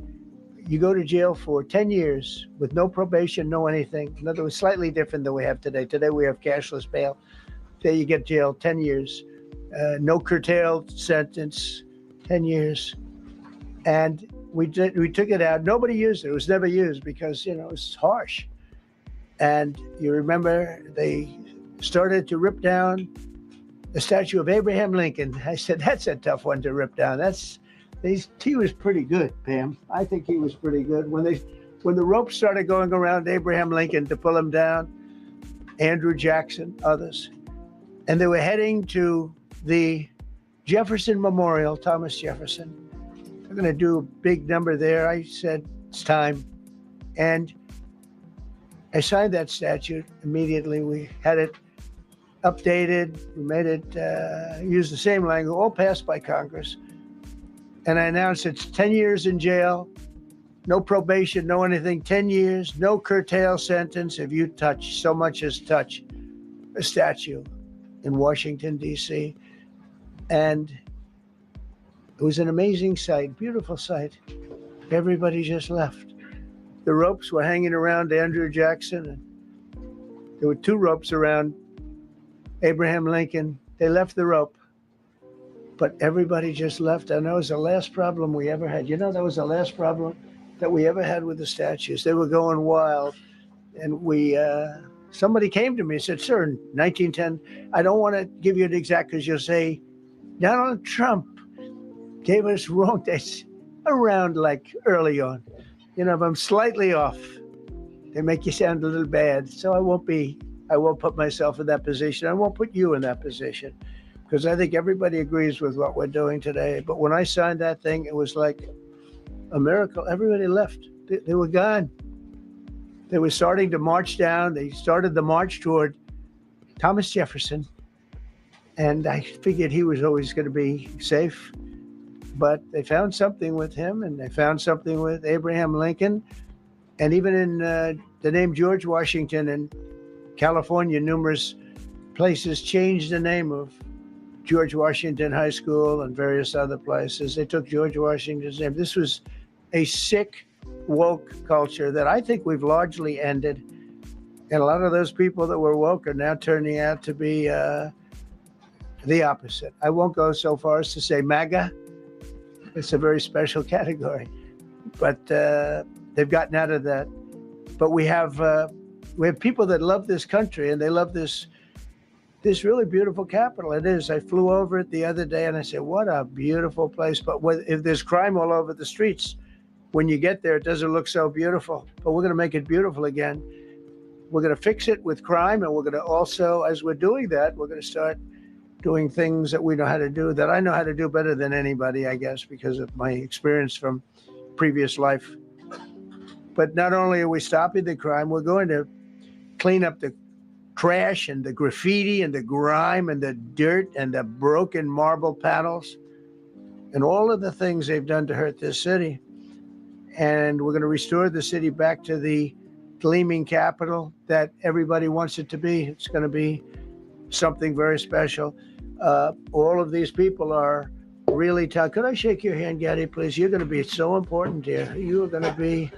you go to jail for 10 years with no probation, no anything. In other words, slightly different than we have today. Today we have cashless bail. There you get jailed 10 years. No curtailed sentence, 10 years. And we took it out. Nobody used it. It was never used because, it was harsh. And you remember they started to rip down the statue of Abraham Lincoln. I said, that's a tough one to rip down. He was pretty good, Pam. I think he was pretty good. When the ropes started going around Abraham Lincoln to pull him down, Andrew Jackson, others, and they were heading to the Jefferson Memorial, Thomas Jefferson. They're going to do a big number there. I said, it's time. And I signed that statute immediately. We had it updated. We made it use the same language, all passed by Congress. And I announced it's 10 years in jail, no probation, no anything, 10 years, no curtail sentence if you touch, so much as touch a statue in Washington, D.C. And it was an amazing sight, beautiful sight. Everybody just left. The ropes were hanging around Andrew Jackson, and there were 2 ropes around Abraham Lincoln. They left the rope, but everybody just left. And that was the last problem we ever had. That was the last problem that we ever had with the statues. They were going wild. And somebody came to me and said, sir, in 1910, I don't want to give you an exact because you'll say, Donald Trump gave us wrong dates around like early on. If I'm slightly off, they make you sound a little bad. So I won't put myself in that position. I won't put you in that position because I think everybody agrees with what we're doing today. But when I signed that thing, it was like a miracle. Everybody left. They were gone. They were starting to march down. They started the march toward Thomas Jefferson. And I figured he was always going to be safe. But they found something with him, and they found something with Abraham Lincoln. And even in the name George Washington in California, numerous places changed the name of George Washington High School and various other places. They took George Washington's name. This was a sick, woke culture that I think we've largely ended. And a lot of those people that were woke are now turning out to be the opposite. I won't go so far as to say MAGA. It's a very special category, but they've gotten out of that. But we have people that love this country and they love this really beautiful capital. It is. I flew over it the other day and I said, what a beautiful place. But if there's crime all over the streets, when you get there, it doesn't look so beautiful. But we're going to make it beautiful again. We're going to fix it with crime, and we're going to also, as we're doing that, we're going to start doing things that we know how to do, that I know how to do better than anybody, I guess, because of my experience from previous life. But not only are we stopping the crime, we're going to clean up the trash and the graffiti and the grime and the dirt and the broken marble panels and all of the things they've done to hurt this city. And we're going to restore the city back to the gleaming capital that everybody wants it to be. It's going to be something very special. All of these people are really tough. Could I shake your hand, Gaddy, please? You're going to be so important here. You're going to be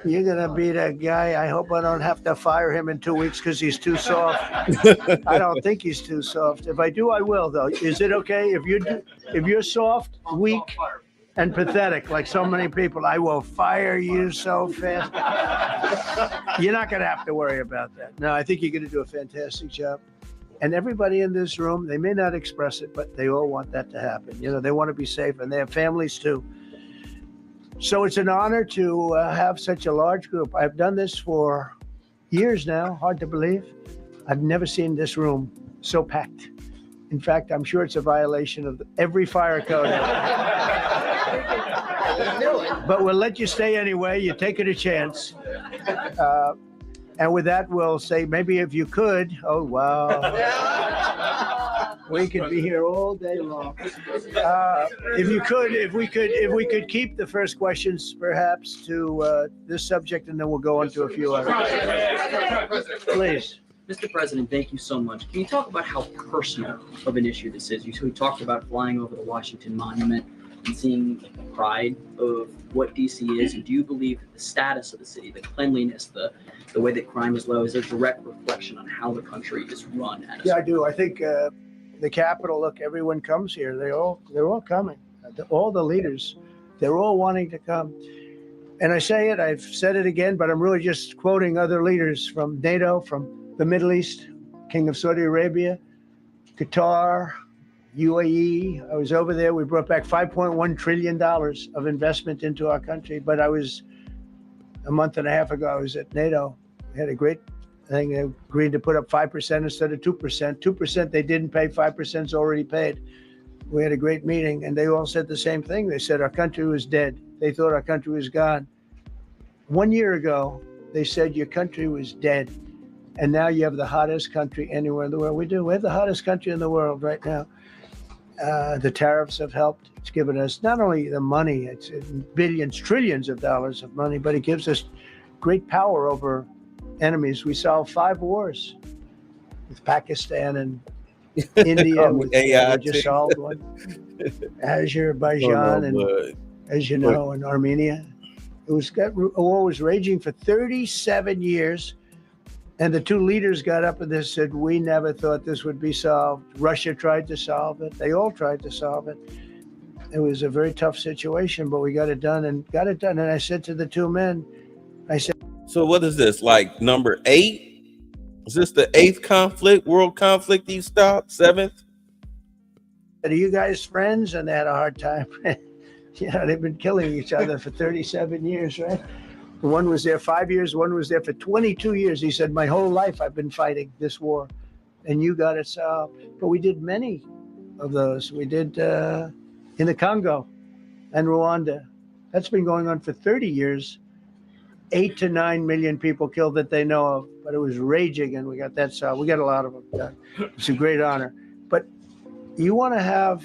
that guy. I hope I don't have to fire him in 2 weeks because he's too soft. I don't think he's too soft. If I do, I will, though. Is it okay if you're soft, weak, and pathetic, like so many people? I will fire you so fast. You're not going to have to worry about that. No, I think you're going to do a fantastic job. And everybody in this room, they may not express it, but they all want that to happen. You know, they want to be safe, and they have families too. So it's an honor to have such a large group. I've done this for years now, hard to believe. I've never seen this room so packed. In fact, I'm sure it's a violation of every fire code. But we'll let you stay anyway. You're taking a chance. And with that, we'll say, maybe if you could, oh, wow. We could be here all day long. If we could keep the first questions perhaps to this subject, and then we'll go on to a few others. Please. Mr. President, thank you so much. Can you talk about how personal of an issue this is? We talked about flying over the Washington Monument and seeing the pride of what DC is. And do you believe that the status of the city, the cleanliness, the way that crime is low, is a direct reflection on how the country is run? Yeah, I do. I think the Capitol, look, everyone comes here. They're all coming. All the leaders, they're all wanting to come. And I say it, I've said it again, but I'm really just quoting other leaders from NATO, from the Middle East, King of Saudi Arabia, Qatar, UAE. I was over there. We brought back $5.1 trillion of investment into our country. But a month and a half ago, I was at NATO. We had a great thing. They agreed to put up 5% instead of 2%. 2% they didn't pay, 5% is already paid. We had a great meeting, and they all said the same thing. They said our country was dead. They thought our country was gone. 1 year ago, they said your country was dead. And now you have the hottest country anywhere in the world. We do. We have the hottest country in the world right now. The tariffs have helped. It's given us not only the money, it's billions, trillions of dollars of money, but it gives us great power over enemies. We solved 5 wars with Pakistan and India. We just solved one. Azerbaijan and, as you know, and Armenia. War was raging for 37 years. And the 2 leaders got up and they said, we never thought this would be solved. Russia tried to solve it. They all tried to solve it. It was a very tough situation, but we got it done. And I said to the 2 men, I said, so what is this, like number 8? Is this the 8th conflict, world conflict you stopped? 7th? Are you guys friends? And they had a hard time. They've been killing each other for 37 years, right? One was there 5 years, one was there for 22 years. He said, my whole life I've been fighting this war, and you got it solved. But we did many of those. We did in the Congo and Rwanda. That's been going on for 30 years. 8 to 9 million people killed that they know of, but it was raging, and we got that solved. We got a lot of them done. It's a great honor. But you want to have,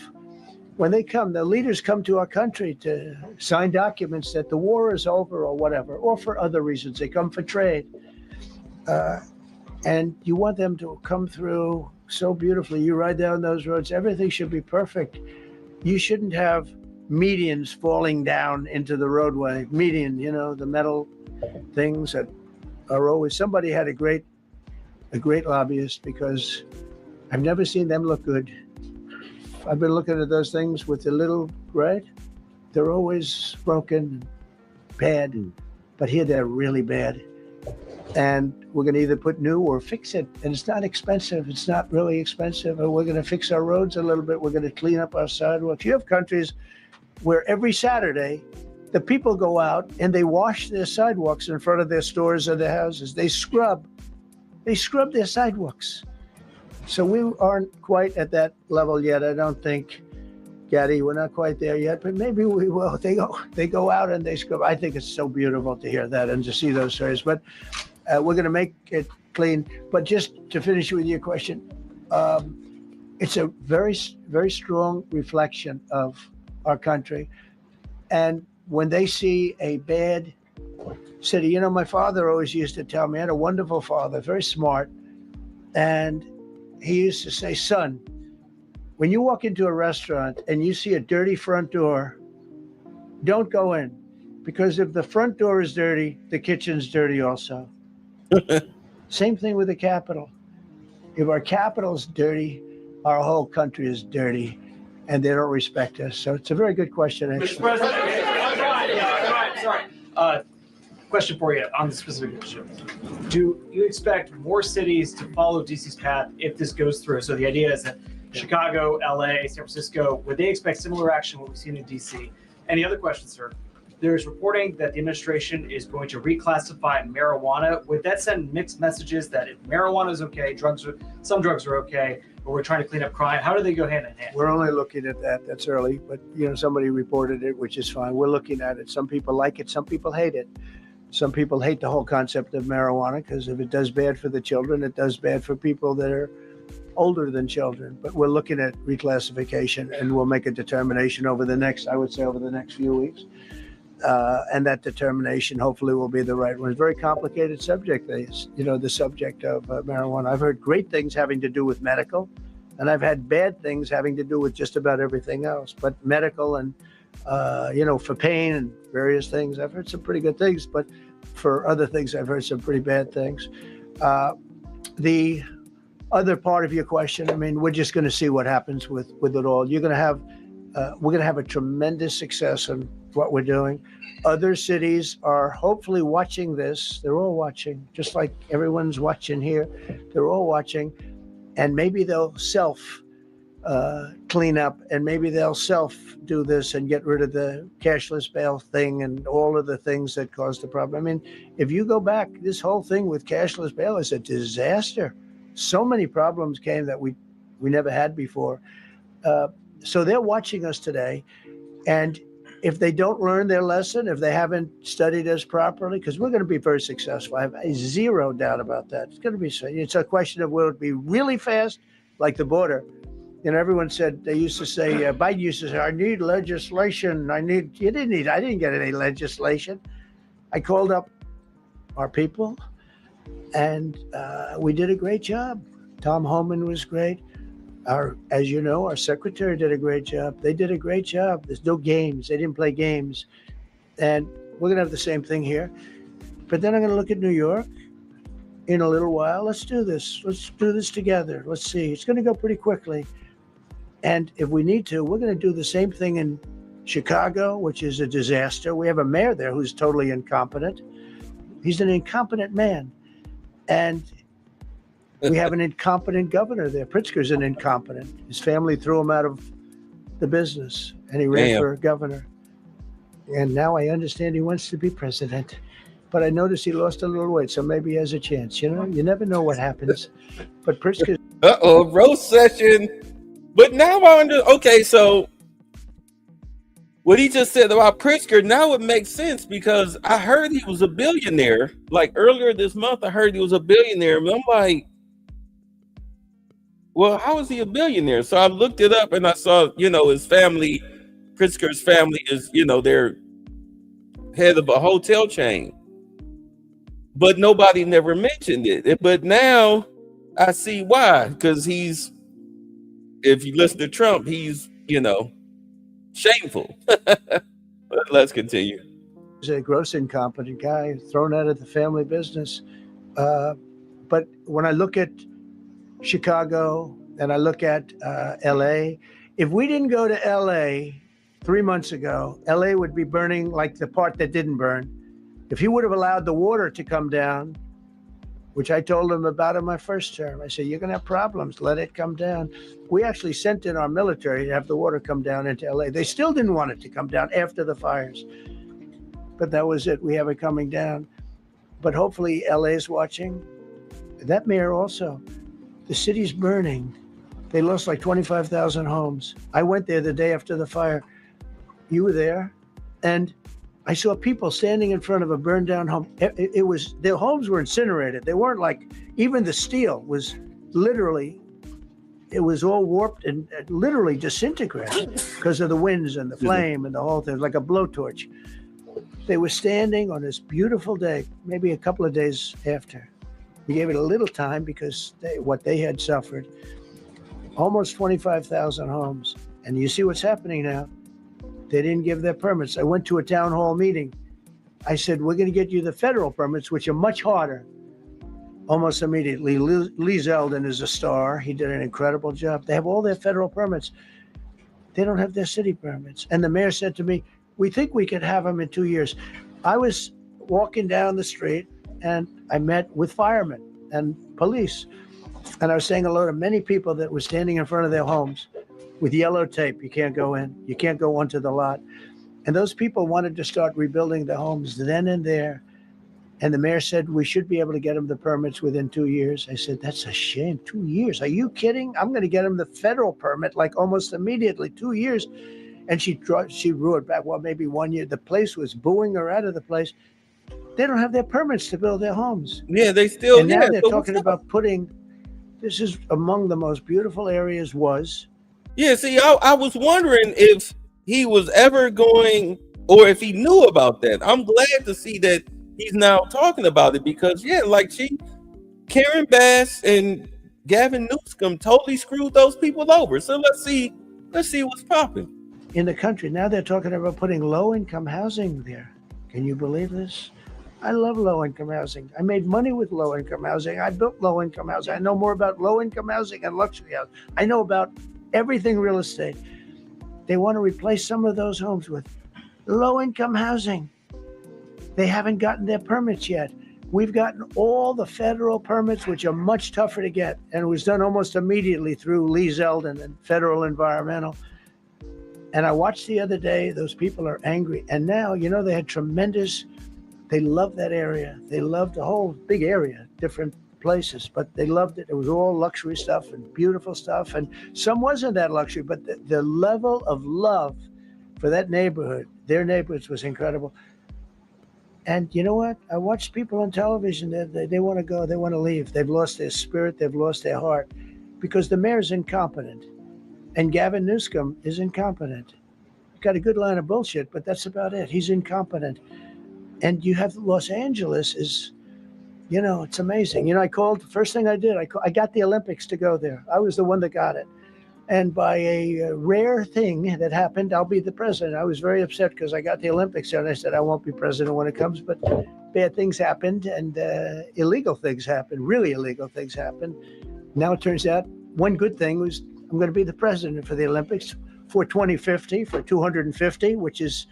when they come, the leaders come to our country to sign documents that the war is over or whatever, or for other reasons. They come for trade. And you want them to come through so beautifully. You ride down those roads, everything should be perfect. You shouldn't have medians falling down into the roadway. Median, the metal things that are always, somebody had a great lobbyist, because I've never seen them look good. I've been looking at those things with the little, right? They're always broken, bad, but here they're really bad. And we're going to either put new or fix it. And it's not expensive. It's not really expensive. And we're going to fix our roads a little bit. We're going to clean up our sidewalks. You have countries where every Saturday, the people go out and they wash their sidewalks in front of their stores or their houses. They scrub their sidewalks. So we aren't quite at that level yet. I don't think, Gaddy, we're not quite there yet, but maybe we will. They go out and they scrub. I think it's so beautiful to hear that and to see those stories. But we're going to make it clean. But just to finish with your question, it's a very, very strong reflection of our country. And when they see a bad city, my father always used to tell me, I had a wonderful father, very smart. And he used to say, son, When you walk into a restaurant and you see a dirty front door, don't go in, because if the front door is dirty, the kitchen's dirty also. Same thing with the Capitol. If our Capitol's dirty, our whole country is dirty, and they don't respect us. So it's a very good question. Mr. President, sorry. Question for you on the specific issue. Do you expect more cities to follow DC's path if this goes through? So the idea is that Chicago, LA, San Francisco, would they expect similar action what we've seen in DC? Any other questions, sir? There's reporting that the administration is going to reclassify marijuana. Would that send mixed messages that if marijuana is okay, some drugs are okay, but we're trying to clean up crime? How do they go hand in hand? We're only looking at that. That's early, but somebody reported it, which is fine. We're looking at it. Some people like it. Some people hate it. Some people hate the whole concept of marijuana because if it does bad for the children, it does bad for people that are older than children. But we're looking at reclassification, and we'll make a determination over the next few weeks. And that determination hopefully will be the right one. It's a very complicated subject, the subject of marijuana. I've heard great things having to do with medical, and I've had bad things having to do with just about everything else. But medical and, for pain and various things, I've heard some pretty good things. But for other things, I've heard some pretty bad things. The other part of your question, we're just going to see what happens with it all. We're going to have a tremendous success in what we're doing. Other cities are hopefully watching this. They're all watching, just like everyone's watching here. They're all watching, and maybe they'll clean up, and maybe they'll do this and get rid of the cashless bail thing and all of the things that caused the problem. If you go back, this whole thing with cashless bail is a disaster. So many problems came that we never had before. So they're watching us today, and if they don't learn their lesson, if they haven't studied us properly, because we're going to be very successful. I have zero doubt about that. It's going to be. It's a question of will it be really fast, like the border. Everyone said, they used to say, Biden used to say, I need legislation. I didn't get any legislation. I called up our people, and we did a great job. Tom Homan was great. As you know, our secretary did a great job. They did a great job. There's no games. They didn't play games. And we're going to have the same thing here. But then I'm going to look at New York in a little while. Let's do this. Let's do this together. Let's see. It's going to go pretty quickly. And if we need to, we're going to do the same thing in Chicago, which is a disaster. We have a mayor there who's totally incompetent. He's an incompetent man. And we have an incompetent governor there. Pritzker's an incompetent. His family threw him out of the business, and he ran for governor. And now I understand he wants to be president. But I noticed he lost a little weight, so maybe he has a chance. You never know what happens. But Pritzker. Roast session. But now okay, so what he just said about Pritzker, now it makes sense because I heard he was a billionaire. Like earlier this month, I heard he was a billionaire. And I'm like, well, how is he a billionaire? So I looked it up and I saw, his family, Pritzker's family is, they're head of a hotel chain. But nobody never mentioned it. But now I see why. Because if you listen to Trump, he's, shameful. But let's continue. He's a gross incompetent guy thrown out of the family business. But when I look at Chicago and I look at LA, if we didn't go to LA 3 months ago, LA would be burning like the part that didn't burn. If he would have allowed the water to come down, which I told him about in my first term, I said, you're going to have problems, let it come down. We actually sent in our military to have the water come down into LA. They still didn't want it to come down after the fires. But that was it. We have it coming down. But hopefully LA is watching. That mayor also. The city's burning. They lost like 25,000 homes. I went there the day after the fire. You were there. And I saw people standing in front of a burned down home. Their homes were incinerated. They weren't like, even the steel was literally, it was all warped and literally disintegrated because of the winds and the flame and the whole thing, like a blowtorch. They were standing on this beautiful day, maybe a couple of days after. We gave it a little time because what they had suffered. almost 25,000 homes. And you see what's happening now. They didn't give their permits. I went to a town hall meeting. I said, we're going to get you the federal permits, which are much harder. Almost immediately, Lee Zeldin is a star. He did an incredible job. They have all their federal permits. They don't have their city permits. And the mayor said to me, we think we could have them in 2 years. I was walking down the street and I met with firemen and police. And I was saying hello to many people that were standing in front of their homes with yellow tape. You can't go in. You can't go onto the lot. And those people wanted to start rebuilding the homes then and there. And the mayor said, we should be able to get them the permits within 2 years. I said, that's a shame. 2 years. Are you kidding? I'm going to get them the federal permit like almost immediately, 2 years. And she roared back, well, maybe 1 year. The place was booing her out of the place. They don't have their permits to build their homes. Yeah, they still. And now yeah, they're so talking about putting, this is among the most beautiful areas was. Yeah, see, I was wondering if he was ever going, or if he knew about that. I'm glad to see that he's now talking about it, because yeah, like Karen Bass and Gavin Newsom totally screwed those people over. So let's see what's popping In the country. Now they're talking about putting low-income housing there. Can you believe this? I love low-income housing. I made money with low-income housing. I built low-income housing. I know more about low-income housing and luxury housing. I know about everything real estate. They want to replace some of those homes with low-income housing. They haven't gotten their permits yet. We've gotten all the federal permits, which are much tougher to get. And it was done almost immediately through Lee Zeldin and Federal Environmental. And I watched the other day, those people are angry. And now, you know, they had they loved that area. They loved the whole big area, different places, but they loved it. It was all luxury stuff and beautiful stuff. And some wasn't that luxury, but the level of love for that neighborhood, their neighborhoods, was incredible. And you know what? I watched people on television, they want to go, they want to leave. They've lost their spirit, they've lost their heart, because the mayor's incompetent. And Gavin Newsom is incompetent. Got a good line of bullshit, but that's about it. He's incompetent. And you have Los Angeles is, you know, it's amazing. You know, I called, the first thing I did, I got the Olympics to go there. I was the one that got it. And by a rare thing that happened, I'll be the president. I was very upset because I got the Olympics there, and I said, I won't be president when it comes, but bad things happened and illegal things happened, really illegal things happened. Now it turns out one good thing was I'm going to be the president for the Olympics for 2050, for 250, which is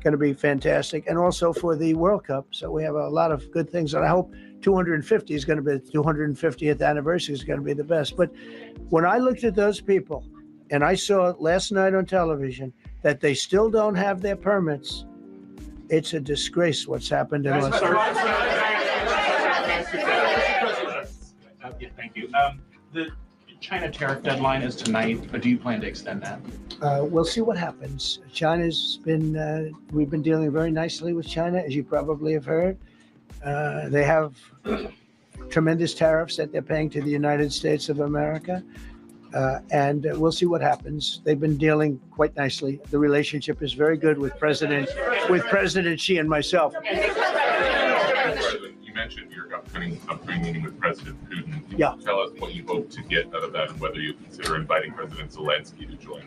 going to be fantastic, and also for the World Cup. So we have a lot of good things, and I hope 250 is going to be the 250th anniversary is going to be the best. But when I looked at those people, and I saw last night on television that they still don't have their permits, it's a disgrace what's happened in Los Angeles. Thank you. The China tariff deadline is tonight, but do you plan to extend that? We'll see what happens. China's been, we've been dealing very nicely with China, as you probably have heard. They have tremendous tariffs that they're paying to the United States of America. And we'll see what happens. They've been dealing quite nicely. The relationship is very good with President Xi and myself. You mentioned your upcoming meeting with President Putin. Can Yeah. you tell us what you hope to get out of that and whether you consider inviting President Zelensky to join?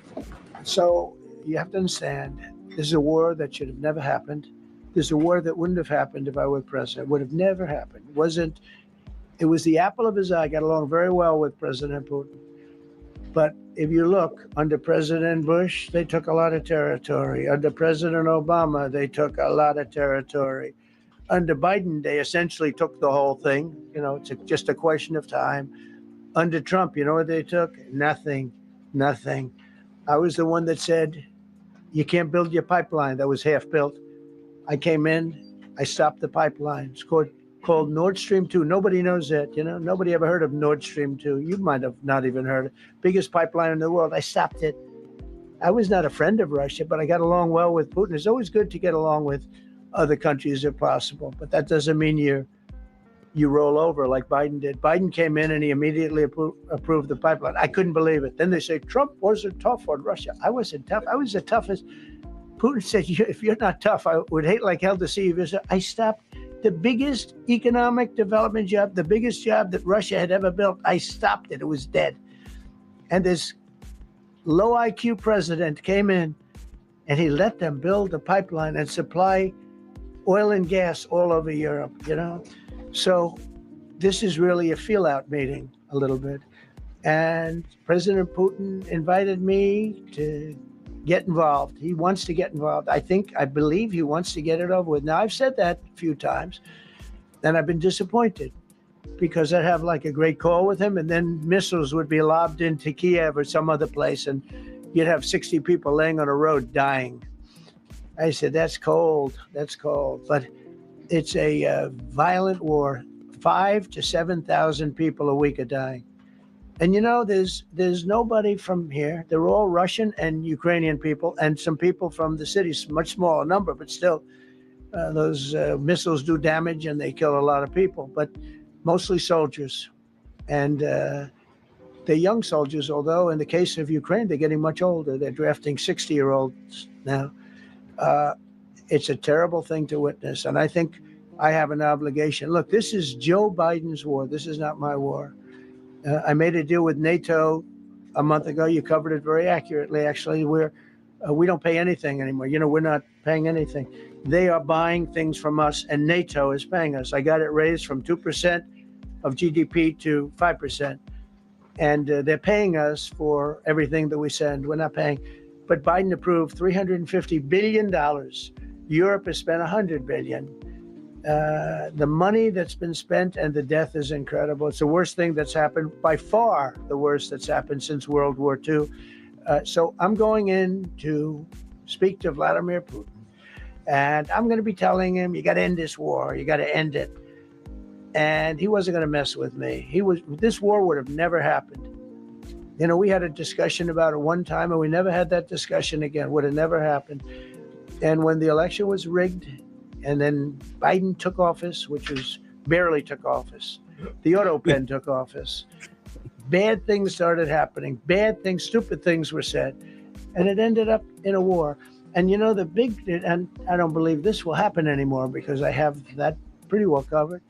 So you have to understand, this is a war that should have never happened. This is a war that wouldn't have happened if I were president. It would have never happened. It was the apple of his eye. I got along very well with President Putin. But if you look, under President Bush, they took a lot of territory. Under President Obama, they took a lot of territory. Under Biden, they essentially took the whole thing. You know, it's just a question of time. Under Trump, you know what they took? Nothing. I was the one that said, you can't build your pipeline. That was half built. I came in, I stopped the pipeline. It's called Nord Stream 2. Nobody knows that, you know. Nobody ever heard of Nord Stream 2. You might have not even heard it. Biggest pipeline in the world. I stopped it. I was not a friend of Russia, but I got along well with Putin. It's always good to get along with other countries if possible, but that doesn't mean you roll over like Biden did. Biden came in and he immediately approved the pipeline. I couldn't believe it. Then they say Trump wasn't tough on Russia. I wasn't tough. I was the toughest. Putin said, if you're not tough, I would hate like hell to see you visit. I stopped the biggest economic development job, the biggest job that Russia had ever built. I stopped it. It was dead. And this low IQ president came in and he let them build a pipeline and supply oil and gas all over Europe, you know? So this is really a feel out meeting a little bit. And President Putin invited me to get involved. He wants to get involved. I believe he wants to get it over with. Now, I've said that a few times, and I've been disappointed because I'd have like a great call with him, and then missiles would be lobbed into Kiev or some other place, and you'd have 60 people laying on a road dying. I said, that's cold. That's cold. But it's a violent war. 5,000 to 7,000 people a week are dying. And you know, there's nobody from here. They're all Russian and Ukrainian people, and some people from the cities, much smaller number, but still, those missiles do damage and they kill a lot of people, but mostly soldiers. And they're young soldiers, although in the case of Ukraine, they're getting much older. They're drafting 60-year-olds now. It's a terrible thing to witness, and I think I have an obligation. Look, this is Joe Biden's war. This is not my war. I made a deal with NATO a month ago. You covered it very accurately, actually. We don't pay anything anymore. You know, we're not paying anything. They are buying things from us, and NATO is paying us. I got it raised from 2% of GDP to 5%. And they're paying us for everything that we send. We're not paying. But Biden approved $350 billion. Europe has spent $100 billion. The money that's been spent and the death is incredible. It's the worst thing that's happened, by far the worst that's happened since World War II. So I'm going in to speak to Vladimir Putin, and I'm going to be telling him, you got to end this war. You got to end it. And he wasn't going to mess with me. This war would have never happened. You know, we had a discussion about it one time, and we never had that discussion again. Would have never happened. And when the election was rigged, and then Biden took office, which was barely took office. The auto pen took office. Bad things started happening. Bad things, stupid things were said. And it ended up in a war. And you know, and I don't believe this will happen anymore because I have that pretty well covered.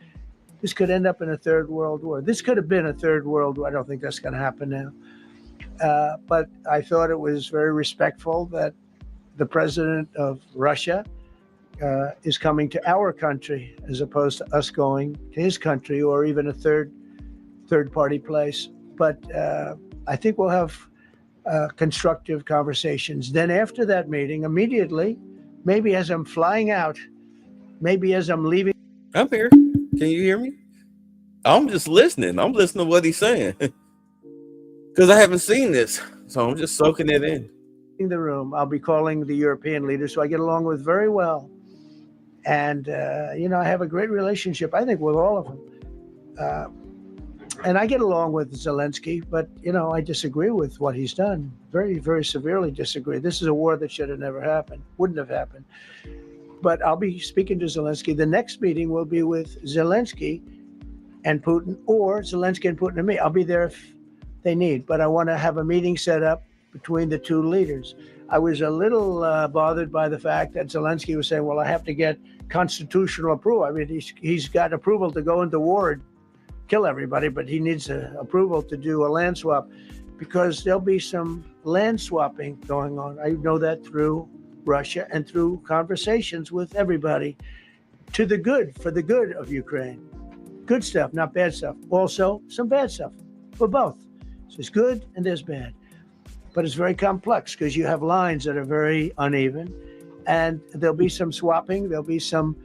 This could end up in a third world war. This could have been a third world war. I don't think that's going to happen now. But I thought it was very respectful that the president of Russia is coming to our country as opposed to us going to his country or even a third party place. But I think we'll have constructive conversations. Then after that meeting, immediately, maybe as I'm flying out, maybe as I'm leaving. I'm here. Can you hear me? I'm just listening. I'm listening to what he's saying because I haven't seen this. So I'm just soaking it in. The room, I'll be calling the European leaders who I get along with very well. And, you know, I have a great relationship, I think, with all of them. And I get along with Zelensky, but, you know, I disagree with what he's done. Very, very severely disagree. This is a war that should have never happened, wouldn't have happened. But I'll be speaking to Zelensky. The next meeting will be with Zelensky and Putin, or Zelensky and Putin and me. I'll be there if they need, but I want to have a meeting set up between the two leaders. I was a little bothered by the fact that Zelensky was saying, well, I have to get constitutional approval. I mean, he's got approval to go into war and kill everybody, but he needs approval to do a land swap because there'll be some land swapping going on. I know that through Russia and through conversations with everybody to the good, for the good of Ukraine. Good stuff, not bad stuff. Also, some bad stuff for both. So there's good and there's bad. But it's very complex because you have lines that are very uneven, and there'll be some swapping. There'll be some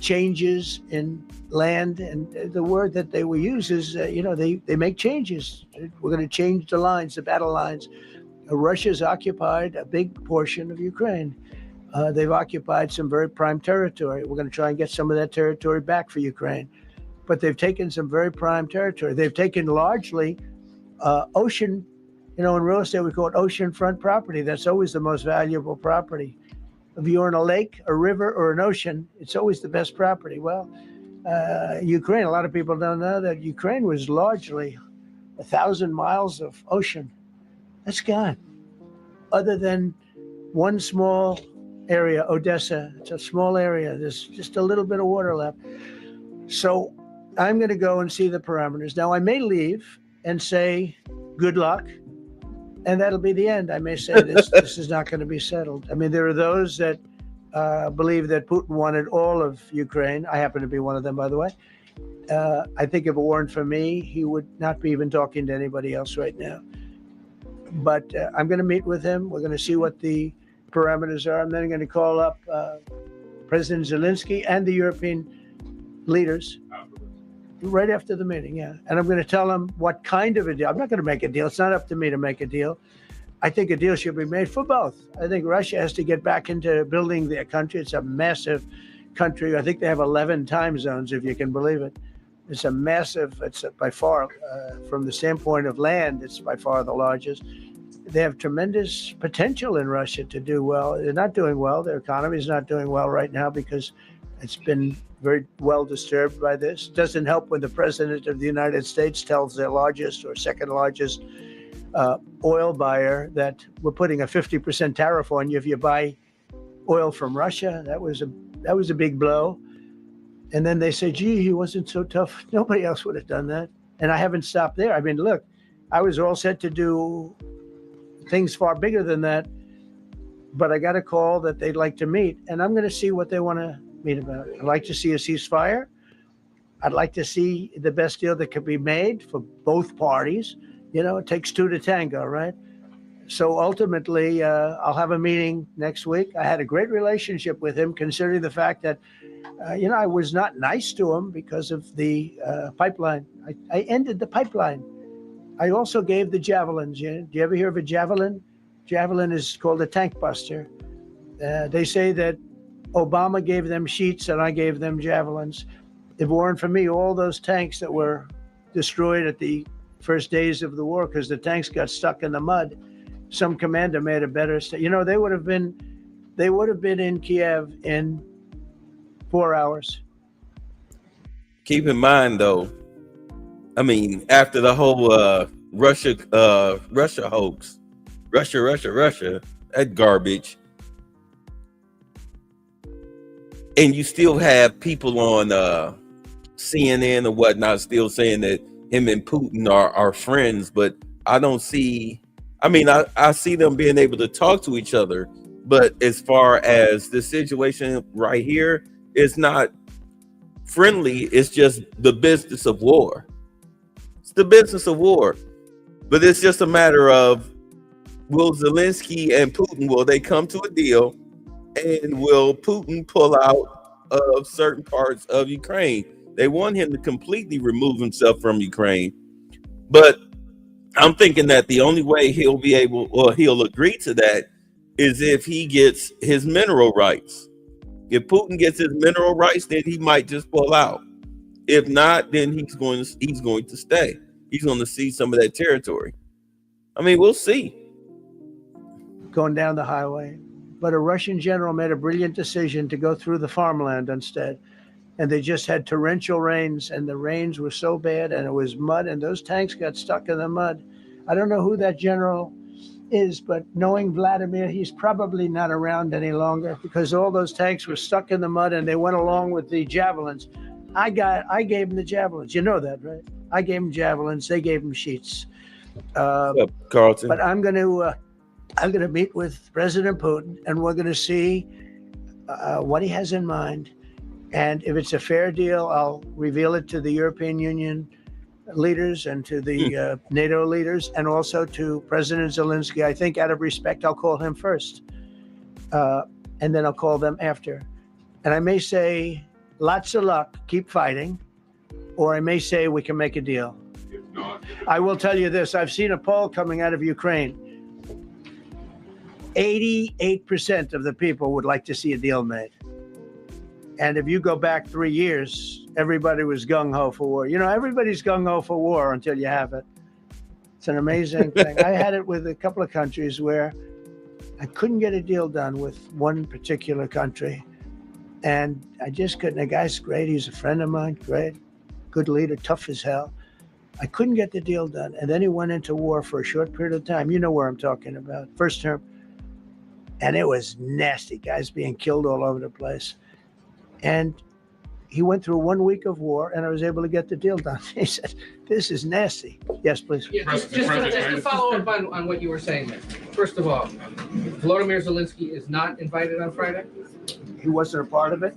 changes in land, and the word that they will use is, you know, they make changes. We're going to change the lines, the battle lines. Russia's occupied a big portion of Ukraine. They've occupied some very prime territory. We're going to try and get some of that territory back for Ukraine. But they've taken some very prime territory. They've taken largely ocean. You know, in real estate, we call it oceanfront property. That's always the most valuable property. If you're in a lake, a river, or an ocean, it's always the best property. Well, Ukraine, a lot of people don't know that Ukraine was largely 1,000 miles of ocean. That's gone. Other than one small area, Odessa, it's a small area. There's just a little bit of water left. So I'm going to go and see the parameters. Now, I may leave and say, good luck. and that'll be the end. I may say this is not going to be settled. I mean, there are those that believe that Putin wanted all of Ukraine. I happen to be one of them, by the way. I think if it weren't for me, he would not be even talking to anybody else right now. But I'm going to meet with him. We're going to see what the parameters are. I'm then going to call up President Zelensky and the European leaders right after the meeting, yeah. And I'm going to tell them what kind of a deal. I'm not going to make a deal. It's not up to me to make a deal. I think a deal should be made for both. I think Russia has to get back into building their country. It's a massive country. I think they have 11 time zones, if you can believe it. It's a massive, it's by far, from the standpoint of land, it's by far the largest. They have tremendous potential in Russia to do well. They're not doing well. Their economy is not doing well right now because it's been very well disturbed by this. It doesn't help when the president of the United States tells their largest or second largest oil buyer that we're putting a 50% tariff on you if you buy oil from Russia. That was a big blow. And then they say, gee, he wasn't so tough. Nobody else would have done that. And I haven't stopped there. I mean, look, I was all set to do things far bigger than that, but I got a call that they'd like to meet, and I'm going to see what they want to meet about. I'd like to see a ceasefire. I'd like to see the best deal that could be made for both parties. You know, it takes two to tango, right? So ultimately, I'll have a meeting next week. I had a great relationship with him, considering the fact that, I was not nice to him because of the pipeline. I ended the pipeline. I also gave the javelins. Do you ever hear of a javelin? Javelin is called a tank buster. They say that Obama gave them sheets and I gave them javelins. If it weren't for me, all those tanks that were destroyed at the first days of the war because the tanks got stuck in the mud, some commander made a better they would have been in Kiev in 4 hours. Keep in mind, though, I mean, after the whole Russia hoax, Russia, that garbage, and you still have people on CNN or whatnot still saying that him and Putin are friends, but I don't see. I mean, I see them being able to talk to each other, but as far as the situation right here, it's not friendly. It's just the business of war. It's the business of war. But it's just a matter of, will Zelensky and Putin, will they come to a deal, and will Putin pull out of certain parts of Ukraine? They want him to completely remove himself from Ukraine. But I'm thinking that the only way he'll agree to that is if he gets his mineral rights. If Putin gets his mineral rights, then he might just pull out. If not, then he's going to stay. He's going to see some of that territory. I mean, we'll see. Going down the highway. But a Russian general made a brilliant decision to go through the farmland instead. And they just had torrential rains, and the rains were so bad, and it was mud, and those tanks got stuck in the mud. I don't know who that general is, but knowing Vladimir, he's probably not around any longer because all those tanks were stuck in the mud and they went along with the javelins. I gave them the javelins. You know that, right? I gave them javelins. They gave them sheets. What's up, Carlton? But I'm going to meet with President Putin, and we're going to see what he has in mind. And if it's a fair deal, I'll reveal it to the European Union leaders and to the NATO leaders, and also to President Zelensky. I think out of respect, I'll call him first, and then I'll call them after. And I may say, lots of luck, keep fighting, or I may say we can make a deal. If not, I will tell you this. I've seen a poll coming out of Ukraine. 88% of the people would like to see a deal made. And if you go back 3 years, everybody was gung-ho for war. Everybody's gung-ho for war until you have it. It's an amazing thing. I had it with a couple of countries where I couldn't get a deal done with one particular country. And I just couldn't. The guy's great. He's a friend of mine. Great. Good leader. Tough as hell. I couldn't get the deal done. And then he went into war for a short period of time. You know where I'm talking about. First term. And it was nasty. Guys being killed all over the place. And he went through 1 week of war, and I was able to get the deal done. He said, "This is nasty." Yes, please. Yeah, just to follow up on what you were saying there. First of all, Volodymyr Zelensky is not invited on Friday? He wasn't a part of it.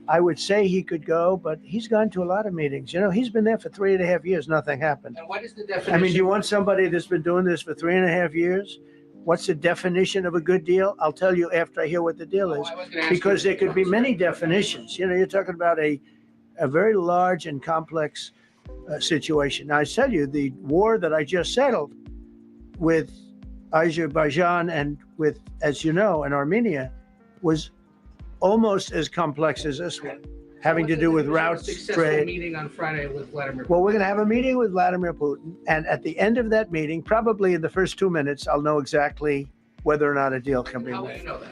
I would say he could go, but he's gone to a lot of meetings. You know, he's been there for 3.5 years. Nothing happened. And what is the definition? I mean, do you want somebody that's been doing this for 3.5 years? What's the definition of a good deal? I'll tell you after I hear what the deal is, because there could be many definitions. You know, you're talking about a very large and complex situation. Now, I tell you, the war that I just settled with Azerbaijan and with, as you know, in Armenia was almost as complex as this one, having to do with routes, trade. Meeting on Friday with Vladimir Putin. Well, we're going to have a meeting with Vladimir Putin, and at the end of that meeting, probably in the first 2 minutes, I'll know exactly whether or not a deal can be How will made. you know that?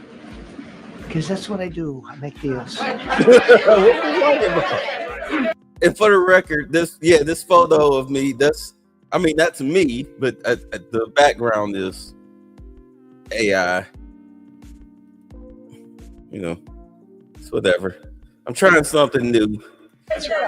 Because that's what I do. I make deals. And for the record, this photo of me, that's me, but the background is AI. You know, it's whatever. I'm trying something new.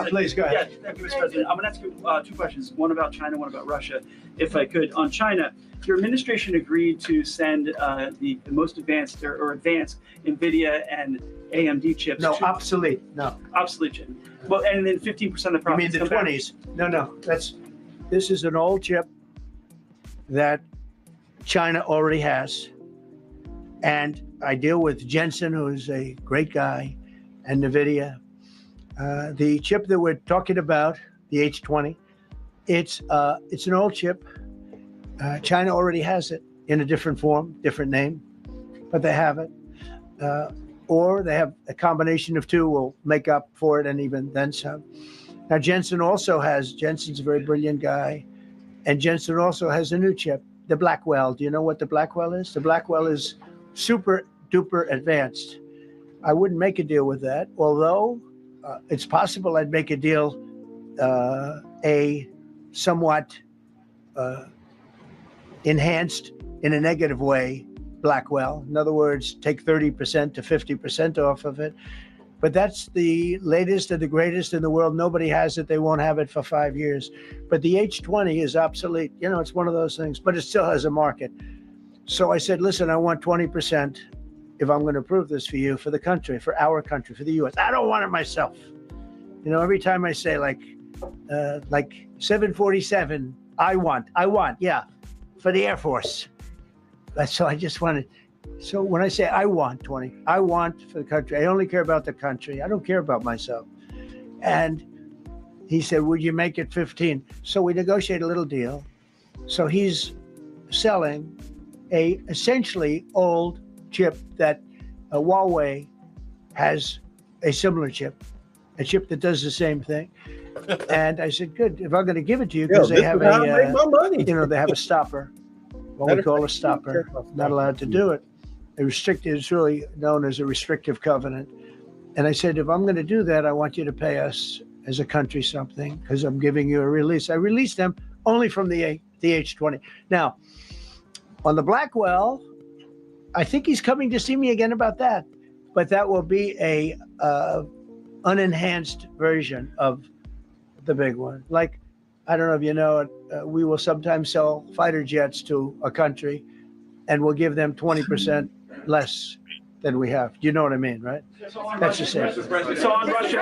Please go ahead. Yeah, thank you, Mr. President. I'm going to ask you two questions, one about China, one about Russia, if I could. On China, your administration agreed to send the most advanced or advanced NVIDIA and AMD chips. No, obsolete. No. Obsolete chip. Well, and then 15% of the You profits. mean the 20s? No. This is an old chip that China already has. And I deal with Jensen, who's a great guy, and NVIDIA. The chip that we're talking about, the H20, it's an old chip. China already has it in a different form, different name, but they have it. Or they have a combination of two will make up for it, and even then some. Now, Jensen's a very brilliant guy, and Jensen also has a new chip, the Blackwell. Do you know what the Blackwell is? The Blackwell is super duper advanced. I wouldn't make a deal with that, although it's possible I'd make a deal, a somewhat enhanced in a negative way Blackwell. In other words, take 30% to 50% off of it. But that's the latest and the greatest in the world. Nobody has it. They won't have it for 5 years. But the H20 is obsolete. You know, it's one of those things, but it still has a market. So I said, listen, I want 20% if I'm going to approve this for you, for the country, for our country, for the U.S. I don't want it myself. You know, every time I say like 747, I want, yeah, for the Air Force. So I just wanted. So when I say I want 20, I want for the country. I only care about the country. I don't care about myself. And he said, would you make it 15? So we negotiate a little deal. So he's selling a essentially old chip that Huawei has a similar chip, a chip that does the same thing. And I said, good, if I'm going to give it to you, because they have they have a stopper, what we call a stopper, not allowed to do it. It's really known as a restrictive covenant. And I said, if I'm going to do that, I want you to pay us as a country something, because I'm giving you a release. I released them only from the H20. Now, on the Blackwell, I think he's coming to see me again about that. But that will be a unenhanced version of the big one. Like, I don't know if you know it, we will sometimes sell fighter jets to a country and we'll give them 20% less than we have. You know what I mean, right? That's the same. So on Russia,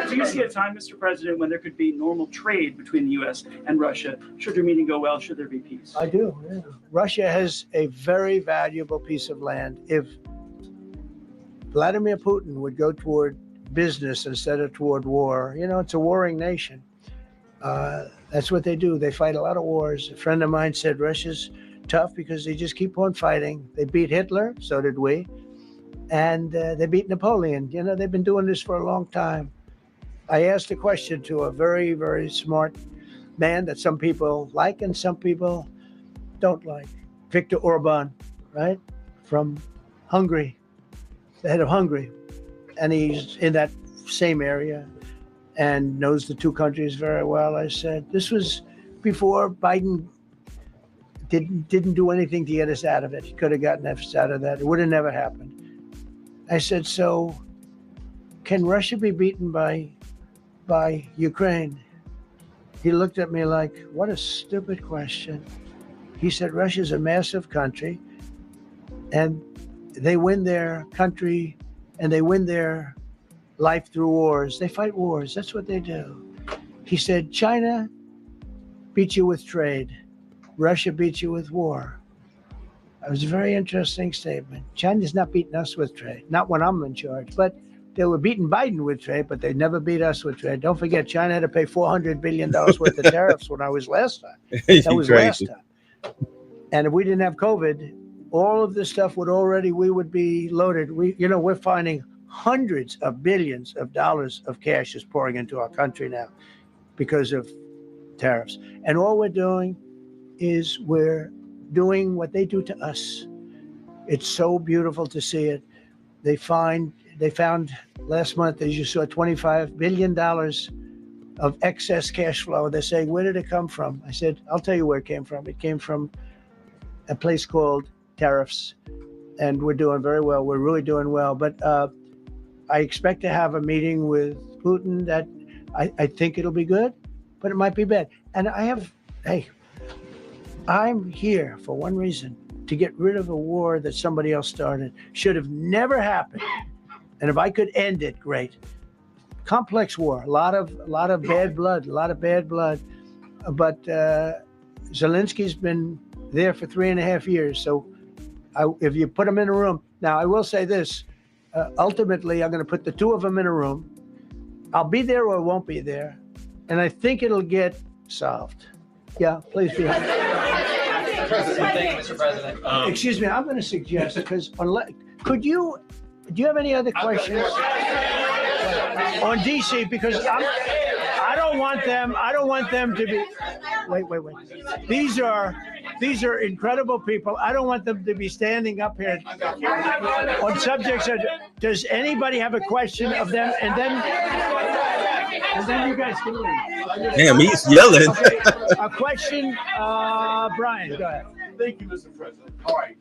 do you see a time, Mr. President, when there could be normal trade between the U.S. and Russia? Should their meeting go well? Should there be peace? I do. Yeah. Russia has a very valuable piece of land. If Vladimir Putin would go toward business instead of toward war, you know, it's a warring nation. That's what they do. They fight a lot of wars. A friend of mine said Russia's tough because they just keep on fighting. They beat Hitler, so did we. And they beat Napoleon. You know, they've been doing this for a long time. I asked a question to a very, very smart man that some people like and some people don't like. Viktor Orban, right? From Hungary, the head of Hungary. And he's in that same area and knows the two countries very well. I said, this was before Biden didn't do anything to get us out of it. He could have gotten us out of that. It would have never happened. I said, so can Russia be beaten by Ukraine? He looked at me like, what a stupid question. He said, Russia's a massive country, and they win their country and they win their life through wars. They fight wars. That's what they do. He said, China beats you with trade. Russia beats you with war. It was a very interesting statement. China's not beating us with trade, not when I'm in charge, but they were beating Biden with trade, but they never beat us with trade. Don't forget, China had to pay $400 billion worth of tariffs when I was last time. That was last time. And if we didn't have COVID, all of this stuff we would be loaded. We're finding hundreds of billions of dollars of cash is pouring into our country now because of tariffs. And all we're doing is we're doing what they do to us. It's so beautiful to see it. They found last month, as you saw, $25 billion of excess cash flow. They're saying, where did it come from? I said, I'll tell you where it came from. It came from a place called tariffs, and we're doing very well. We're really doing well. But I expect to have a meeting with Putin that I think it'll be good, but it might be bad. And I'm here for one reason, to get rid of a war that somebody else started. Should have never happened. And if I could end it, great. Complex war, a lot of bad blood, But Zelensky's been there for 3.5 years. So if you put him in a room, now I will say this, ultimately I'm going to put the two of them in a room. I'll be there or I won't be there. And I think it'll get solved. Yeah, please be happy. Thank you, Mr. President. Excuse me, I'm going to suggest, because do you have any other questions on DC? Because I don't want them to be, wait. These are incredible people. I don't want them to be standing up here on subjects. Does anybody have a question of them? And then you guys can leave. Damn, he's yelling. Okay, a question, Brian, go ahead. Thank you, Mr. President. All right.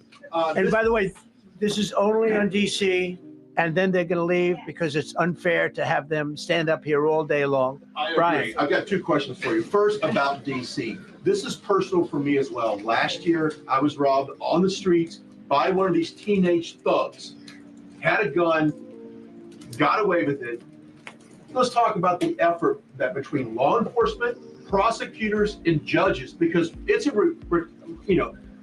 And by the way, this is only on DC, and then they're going to leave because it's unfair to have them stand up here all day long. I agree. Brian. I've got two questions for you. First, about DC. This is personal for me as well. Last year, I was robbed on the streets by one of these teenage thugs. Had a gun, got away with it. Let's talk about the effort that between law enforcement, prosecutors, and judges, because it's a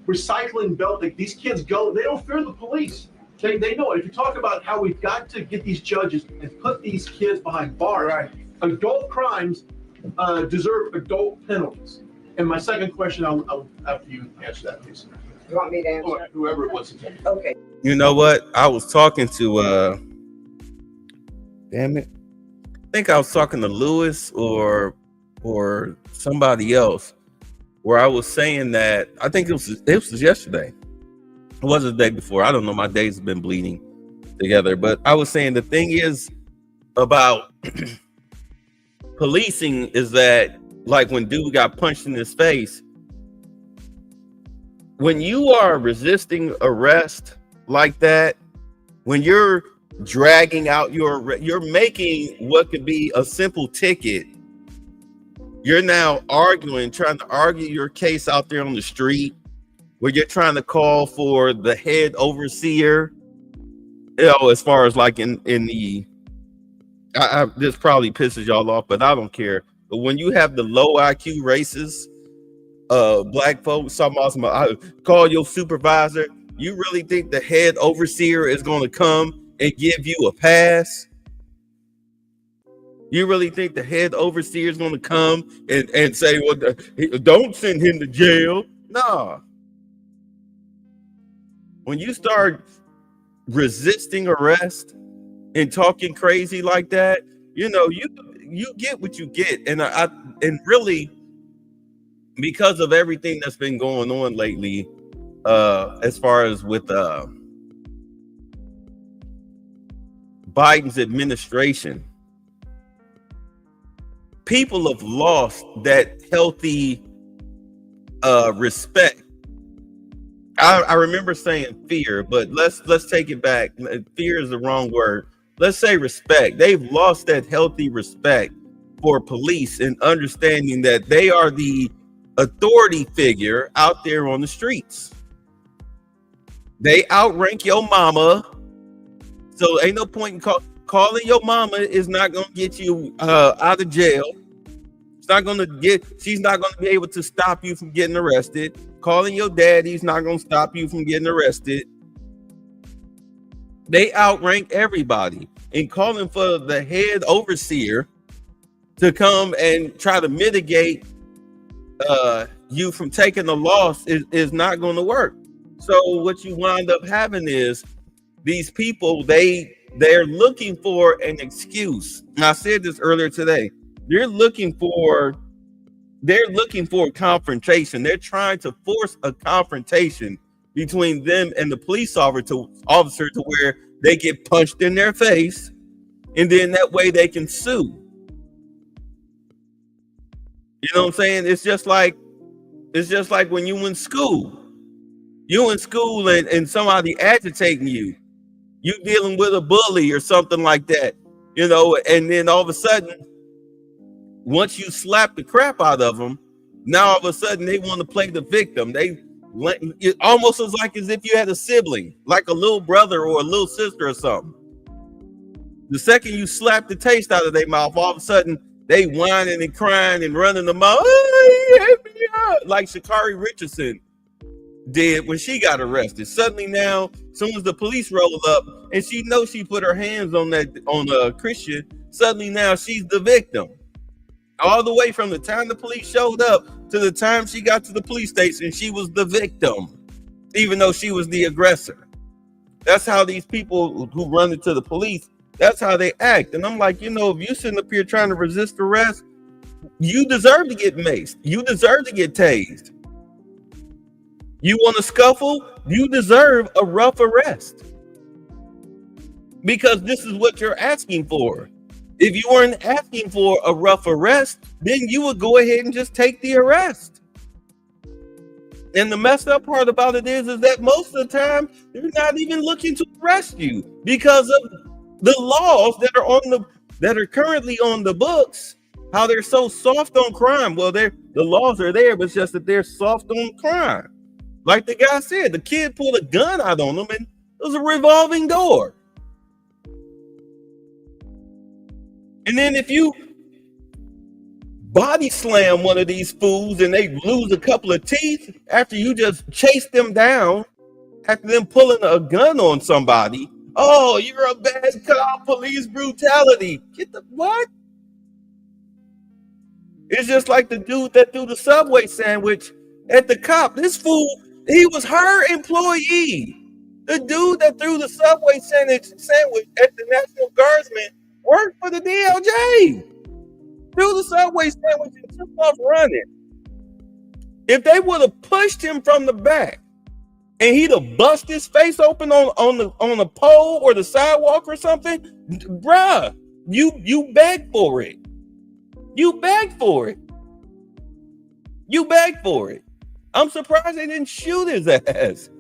recycling belt. Like, these kids go, they don't fear the police. They know it. If you talk about how we've got to get these judges and put these kids behind bars, right. Adult crimes deserve adult penalties. And my second question, I'll after you answer that, please. You want me to answer? Or whoever it wants to take. Okay. You know what? I was talking to damn it. I think I was talking to Lewis or somebody else, where I was saying that I think it was yesterday. It wasn't the day before. I don't know. My days have been bleeding together. But I was saying the thing is about policing is that, like when dude got punched in his face, when you are resisting arrest like that, when you're dragging out you're making what could be a simple ticket. You're now trying to argue your case out there on the street, where you're trying to call for the head overseer. As far as like in the, this probably pisses y'all off, but I don't care. But when you have the low IQ racist, black folks talking about call your supervisor, you really think the head overseer is going to come and give you a pass? You really think the head overseer is going to come and say, well, don't send him to jail? Nah. When you start resisting arrest and talking crazy like that, you get what you get. And and really, because of everything that's been going on lately, as far as with Biden's administration, people have lost that healthy respect. I remember saying fear, but let's take it back. Fear is the wrong word. let's say respect. They've lost that healthy respect for police and understanding that they are the authority figure out there on the streets. They outrank your mama, so ain't no point in calling your mama is not gonna get you out of jail. It's not gonna she's not gonna be able to stop you from getting arrested. Calling your daddy's not gonna stop you from getting arrested. They outrank everybody, and calling for the head overseer to come and try to mitigate you from taking the loss is not going to work. So what you wind up having is these people, they're looking for an excuse. And I said this earlier today. They're looking for a confrontation. They're trying to force a confrontation between them and the police officer to where they get punched in their face, and then that way they can sue. You know what I'm saying? It's just like when you in school. You in school and somebody agitating you. You dealing with a bully or something like that, you know, and then all of a sudden, once you slap the crap out of them, now all of a sudden they want to play the victim. It almost is like as if you had a sibling, like a little brother or a little sister or something. The second you slap the taste out of their mouth, all of a sudden they whining and crying and running the mouth, like Sha'Carri Richardson did when she got arrested. Suddenly now, as soon as the police roll up and she knows she put her hands on a Christian, suddenly now she's the victim. All the way from the time the police showed up to the time she got to the police station, she was the victim, even though she was the aggressor. That's how these people who run into the police, that's how they act. And I'm like, you know, if you're sitting up here trying to resist arrest, you deserve to get maced. You deserve to get tased. You want to scuffle? You deserve a rough arrest. Because this is what you're asking for. If you weren't asking for a rough arrest, then you would go ahead and just take the arrest. And the messed up part about it is that most of the time, they're not even looking to arrest you because of the laws that are currently on the books, how they're so soft on crime. Well, the laws are there, but it's just that they're soft on crime. Like the guy said, the kid pulled a gun out on him and it was a revolving door. And then if you body slam one of these fools and they lose a couple of teeth after you just chase them down, after them pulling a gun on somebody, oh, you're a bad cop, police brutality. Get the what? It's just like the dude that threw the Subway sandwich at the cop. This fool, he was her employee. The dude that threw the Subway sandwich at the National Guardsman worked for the DOJ. Threw the Subway sandwich and took off running. If they would have pushed him from the back and he'd have bust his face open on the pole or the sidewalk or something, bruh, you begged for it. You begged for it. You begged for it. I'm surprised they didn't shoot his ass.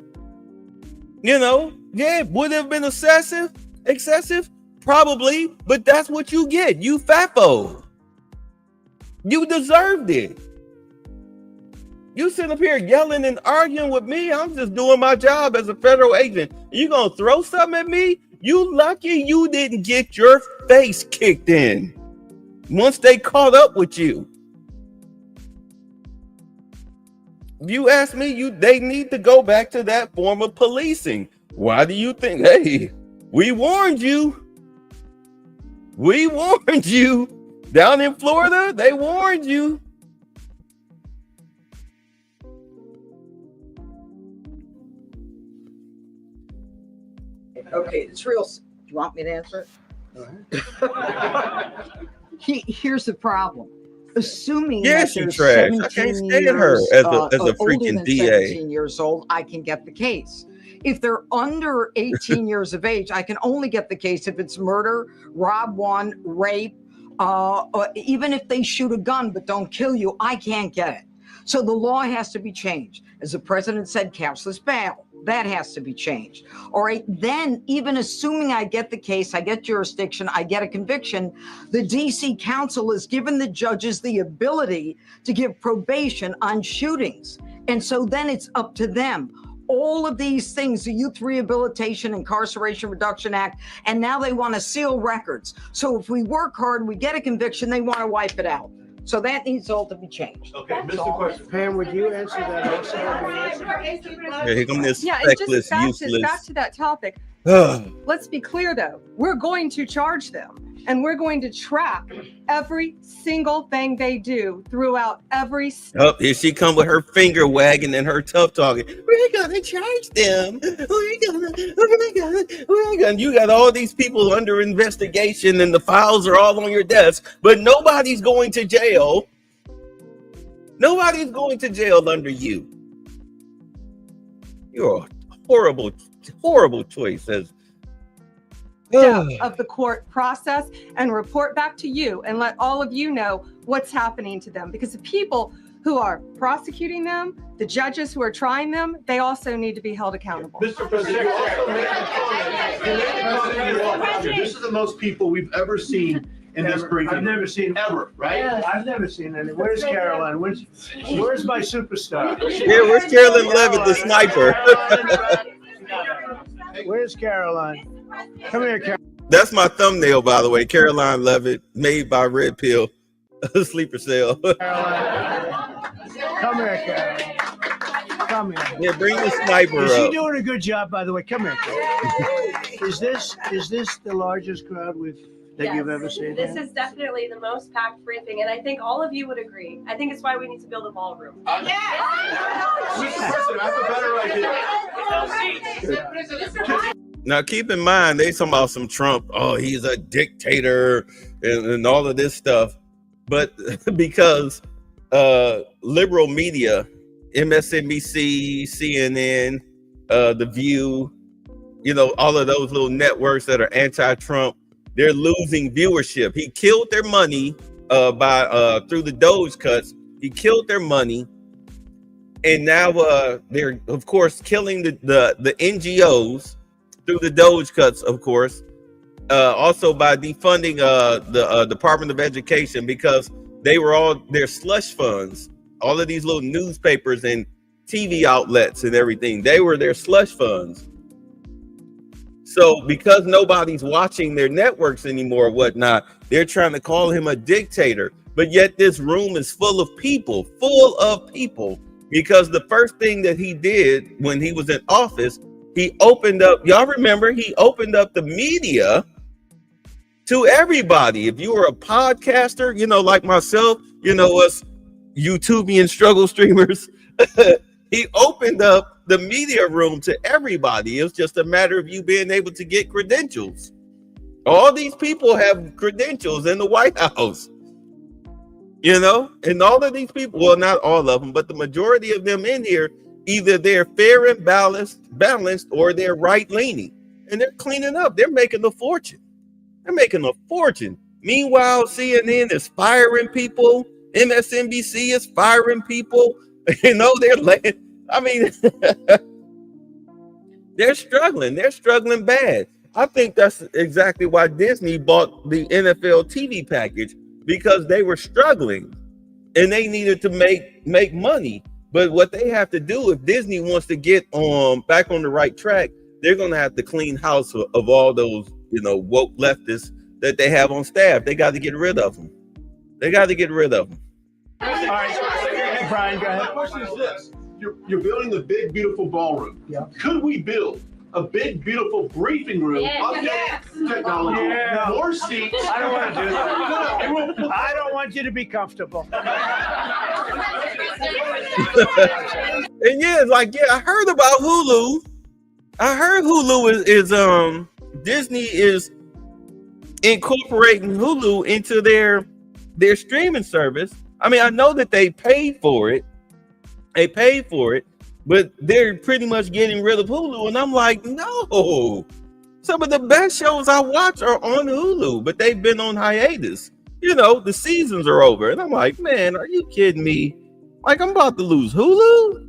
You know, yeah, would it have been excessive? Probably, but that's what you get. You FAFO. You deserved it. You sitting up here yelling and arguing with me. I'm just doing my job as a federal agent. You gonna throw something at me? You lucky you didn't get your face kicked in once they caught up with you. If you ask me, they need to go back to that form of policing. Why do you think? Hey, we warned you. We warned you. Down in Florida, they warned you. Okay, it's real. Do you want me to answer it? Here's the problem. Assuming that they're trash. I can't stand her as a freaking DA. 17 years old, I can get the case. If they're under 18 years of age, I can only get the case if it's murder, rob one, rape, or even if they shoot a gun but don't kill you, I can't get it. So the law has to be changed. As the president said, counsel's bail. That has to be changed. All right. Then, even assuming I get the case, I get jurisdiction, I get a conviction, the DC Council has given the judges the ability to give probation on shootings. And so then it's up to them. All of these things, the Youth Rehabilitation Incarceration Reduction Act, and now they want to seal records. So if we work hard, we get a conviction, they want to wipe it out. So that needs all to be changed. Okay, Mr. Question. Pam, would you answer that also? Yeah, here come this Yeah, and just feckless, back to that topic. useless. Let's be clear though, we're going to charge them and we're going to track every single thing they do throughout every Oh, here she come with her finger wagging and her tough talking. We're gonna charge them. We're gonna. You got all these people under investigation and the files are all on your desk, but nobody's going to jail. Nobody's going to jail under you. You're a horrible, horrible choice as step of the court process and report back to you and let all of you know what's happening to them, because the people who are prosecuting them, the judges who are trying them, they also need to be held accountable. Mr. President, you also made a comment. You made a comment in your office here. This is the most people we've ever seen in this briefing. I've never seen ever, right? Yeah, I've never seen any. Where's Caroline? Where's my superstar? Yeah, where's Carolyn Levitt, the sniper? Where's Caroline? Come here, Caroline. That's my thumbnail, by the way. Caroline Levitt, made by Red Pill, Sleeper Cell. Come here, Caroline. Come here. Yeah, bring the sniper Is she up. doing a good job, by the way? Come here. Is this the largest crowd that you've ever seen? This is definitely the most packed briefing, and I think all of you would agree. I think it's why we need to build a ballroom. Mr. President, I have a better idea. Now, keep in mind, they talking about some Trump. Oh, he's a dictator and all of this stuff. But because liberal media, MSNBC, CNN, The View, all of those little networks that are anti-Trump, they're losing viewership. He killed their money through the Doge cuts. He killed their money. And now they're, of course, killing the NGOs through the Doge cuts, of course. Also by defunding the Department of Education, because they were all their slush funds. All of these little newspapers and TV outlets and everything, they were their slush funds. So because nobody's watching their networks anymore, whatnot, they're trying to call him a dictator. But yet this room is full of people, because the first thing that he did when he was in office, he opened up, y'all remember, he opened up the media to everybody. If you were a podcaster, like myself, us YouTubian struggle streamers, he opened up the media room to everybody. It was just a matter of you being able to get credentials. All these people have credentials in the White House, and all of these people, well, not all of them, but the majority of them in here, either they're fair and balanced, or they're right-leaning, and they're cleaning up. They're making a fortune. Meanwhile, CNN is firing people. MSNBC is firing people. They're struggling. They're struggling bad. I think that's exactly why Disney bought the NFL TV package, because they were struggling and they needed to make money. But what they have to do, if Disney wants to get back on the right track, they're going to have to clean house of all those, woke leftists that they have on staff. They got to get rid of them. All right, Brian, go ahead. My question is this. You're building a big, beautiful ballroom. Yeah. Could we build a big, beautiful briefing room? Yes. Technology. Yeah. More seats. I don't want to do that. I don't want you to be comfortable. And I heard about Hulu. I heard Hulu is Disney is incorporating Hulu into their streaming service. I mean, I know that they paid for it. But they're pretty much getting rid of Hulu. And I'm like, no. Some of the best shows I watch are on Hulu, but they've been on hiatus. The seasons are over. And I'm like, man, are you kidding me? Like, I'm about to lose Hulu?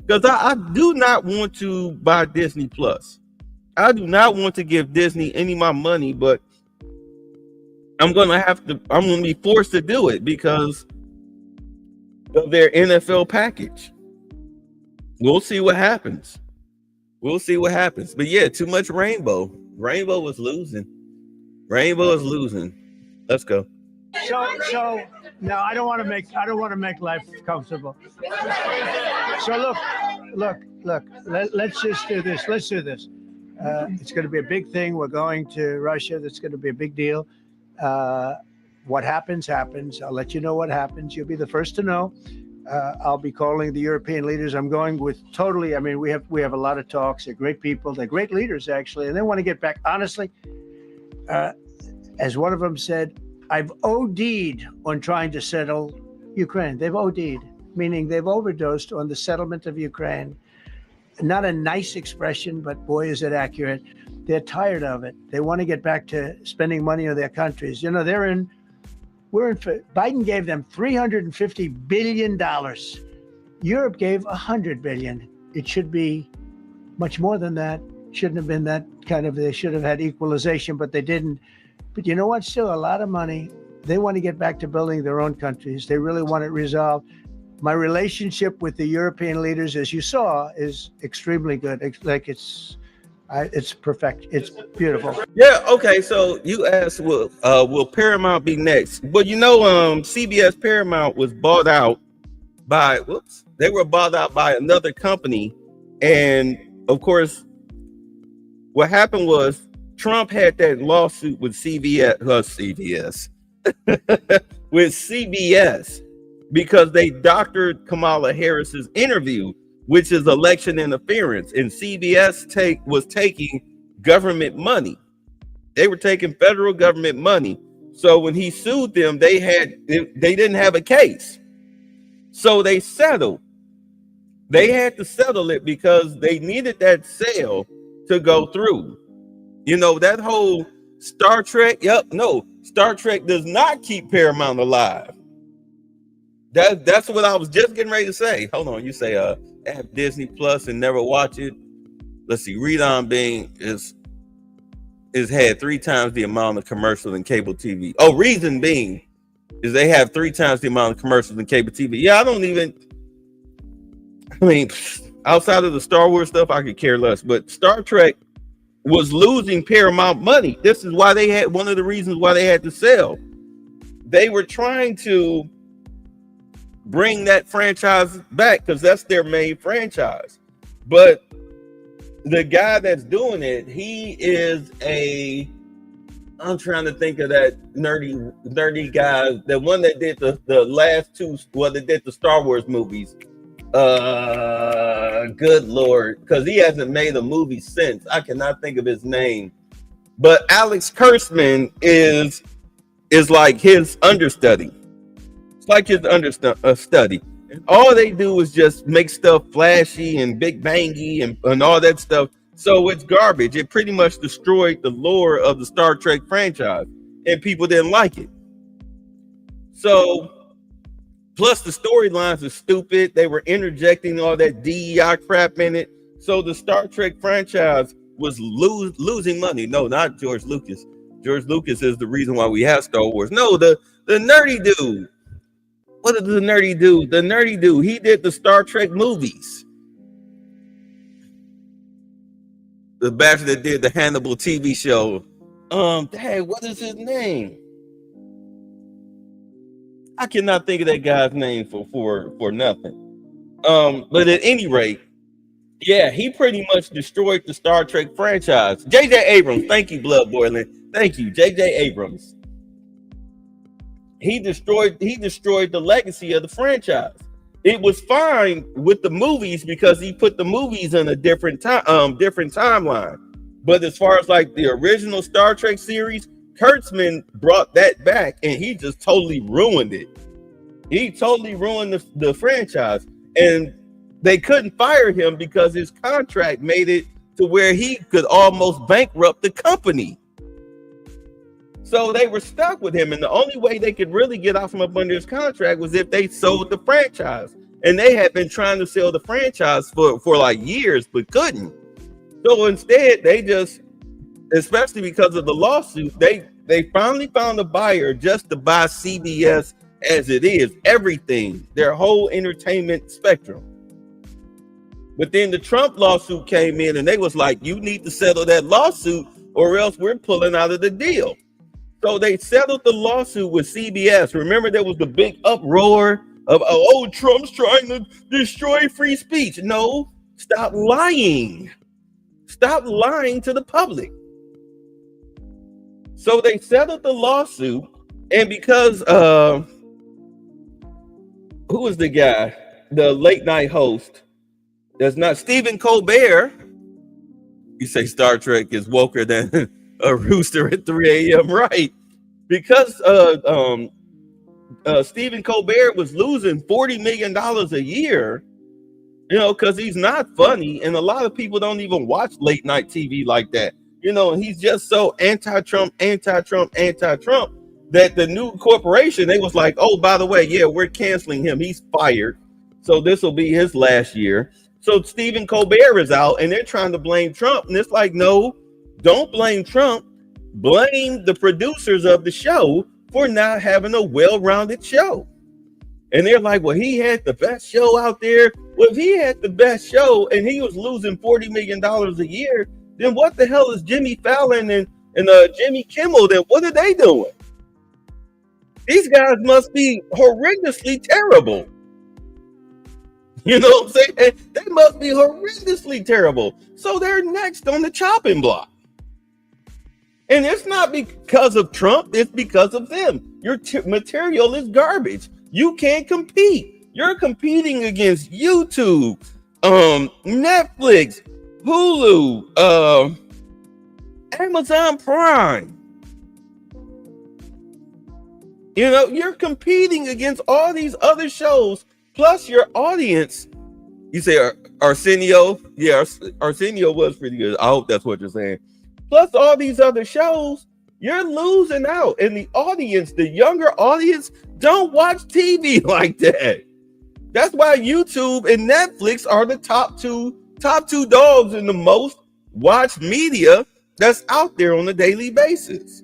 because I do not want to buy Disney Plus. I do not want to give Disney any of my money, but I'm gonna be forced to do it because of their NFL package. We'll see what happens. But yeah, too much Rainbow. Rainbow is losing. Let's go. So no, I don't want to make life comfortable. So look. Let's just do this. It's going to be a big thing. We're going to Russia. That's going to be a big deal. What happens. I'll let you know what happens. You'll be the first to know. I'll be calling the European leaders. I'm going with totally. I mean, we have a lot of talks. They're great people. They're great leaders, actually, and they want to get back. Honestly, as one of them said, I've OD'd on trying to settle Ukraine. They've OD'd, meaning they've overdosed on the settlement of Ukraine. Not a nice expression, but boy, is it accurate. They're tired of it. They want to get back to spending money on their countries. You know, Biden gave them $350 billion. Europe gave $100 billion. It should be much more than that. Shouldn't have been that kind of, they should have had equalization, but they didn't. But you know what? Still a lot of money. They want to get back to building their own countries. They really want it resolved. My relationship with the European leaders, as you saw, is extremely good. It's perfect. It's beautiful. Yeah. Okay. So you asked, will Paramount be next? But you know, CBS Paramount was bought out by. They were bought out by another company, and of course, what happened was Trump had that lawsuit with CBS, with CBS, because they doctored Kamala Harris's interview, which is election interference, and CBS was taking government money. They were taking federal government money. So when he sued them, they didn't have a case, so they settled. They had to settle it because they needed that sale to go through. You know, that whole Star Trek. Star Trek does not keep Paramount alive. That's what I was just getting ready to say. Hold on, you say have Disney Plus and never watch it. Let's see, Read Bing is had 3 times the amount of commercials than cable TV. Oh, reason being is they have 3 times the amount of commercials than cable TV. Yeah, I mean, outside of the Star Wars stuff, I could care less. But Star Trek was losing Paramount money. This is why they had, one of the reasons why they had to sell. They were trying to bring that franchise back because that's their main franchise. But the guy that's doing it, he is I'm trying to think of that nerdy guy, the one that did the last 2, that did the Star Wars movies. Good Lord, because he hasn't made a movie since. I cannot think of his name. But Alex Kurtzman is like his understudy. It's like his understudy. All they do is just make stuff flashy and big bangy and all that stuff. So it's garbage. It pretty much destroyed the lore of the Star Trek franchise, and people didn't like it. So, plus the storylines are stupid. They were interjecting all that DEI crap in it. So the Star Trek franchise was losing money. No, not George Lucas. George Lucas is the reason why we have Star Wars. No, the nerdy dude. What is the nerdy dude? The nerdy dude. He did the Star Trek movies. The bastard that did the Hannibal TV show. Dang, what is his name? I cannot think of that guy's name for nothing. But at any rate, yeah, he pretty much destroyed the Star Trek franchise. J.J. Abrams, thank you, Blood Boiling. Thank you, J.J. Abrams. He destroyed the legacy of the franchise. It was fine with the movies because he put the movies in a different timeline. But as far as like the original Star Trek series, Kurtzman brought that back and he just totally ruined it. He totally ruined the franchise. And they couldn't fire him because his contract made it to where he could almost bankrupt the company. So they were stuck with him. And the only way they could really get off him up under his contract was if they sold the franchise. and they had been trying to sell the franchise for like years, but couldn't. So instead, they just, especially because of the lawsuit, they finally found a buyer just to buy CBS as it is, everything, their whole entertainment spectrum. But then the Trump lawsuit came in, and they was like, you need to settle that lawsuit or else we're pulling out of the deal. So they settled the lawsuit with CBS. Remember, there was the big uproar of, oh, Trump's trying to destroy free speech. No, stop lying. Stop lying to the public. So they settled the lawsuit, and because who was the guy, the late night host? That's not Stephen Colbert. You say Star Trek is woker than a rooster at 3 a.m. Right? Because Stephen Colbert was losing $40 million a year, you know, because he's not funny, and a lot of people don't even watch late night TV like that. You know, and he's just so anti-Trump, that the new corporation, they was like, oh, by the way, yeah, we're canceling him. He's fired. So this will be his last year. So Stephen Colbert is out, and they're trying to blame Trump. And it's like, no, don't blame Trump. Blame the producers of the show for not having a well-rounded show. And they're like, well, he had the best show out there. Well, if he had the best show and he was losing $40 million a year, then what the hell is Jimmy Fallon and Jimmy Kimmel? Then what are they doing? These guys must be horrendously terrible. You know what I'm saying? They must be horrendously terrible. So they're next on the chopping block. And it's not because of Trump, it's because of them. Your material is garbage. You can't compete. You're competing against YouTube, Netflix, Hulu, Amazon Prime. You know, you're competing against all these other shows, plus your audience. You say Arsenio? Yeah, Arsenio was pretty good. I hope that's what you're saying. Plus all these other shows, you're losing out. And the audience, the younger audience, don't watch TV like that. That's why YouTube and Netflix are the top two dogs in the most watched media that's out there on a daily basis.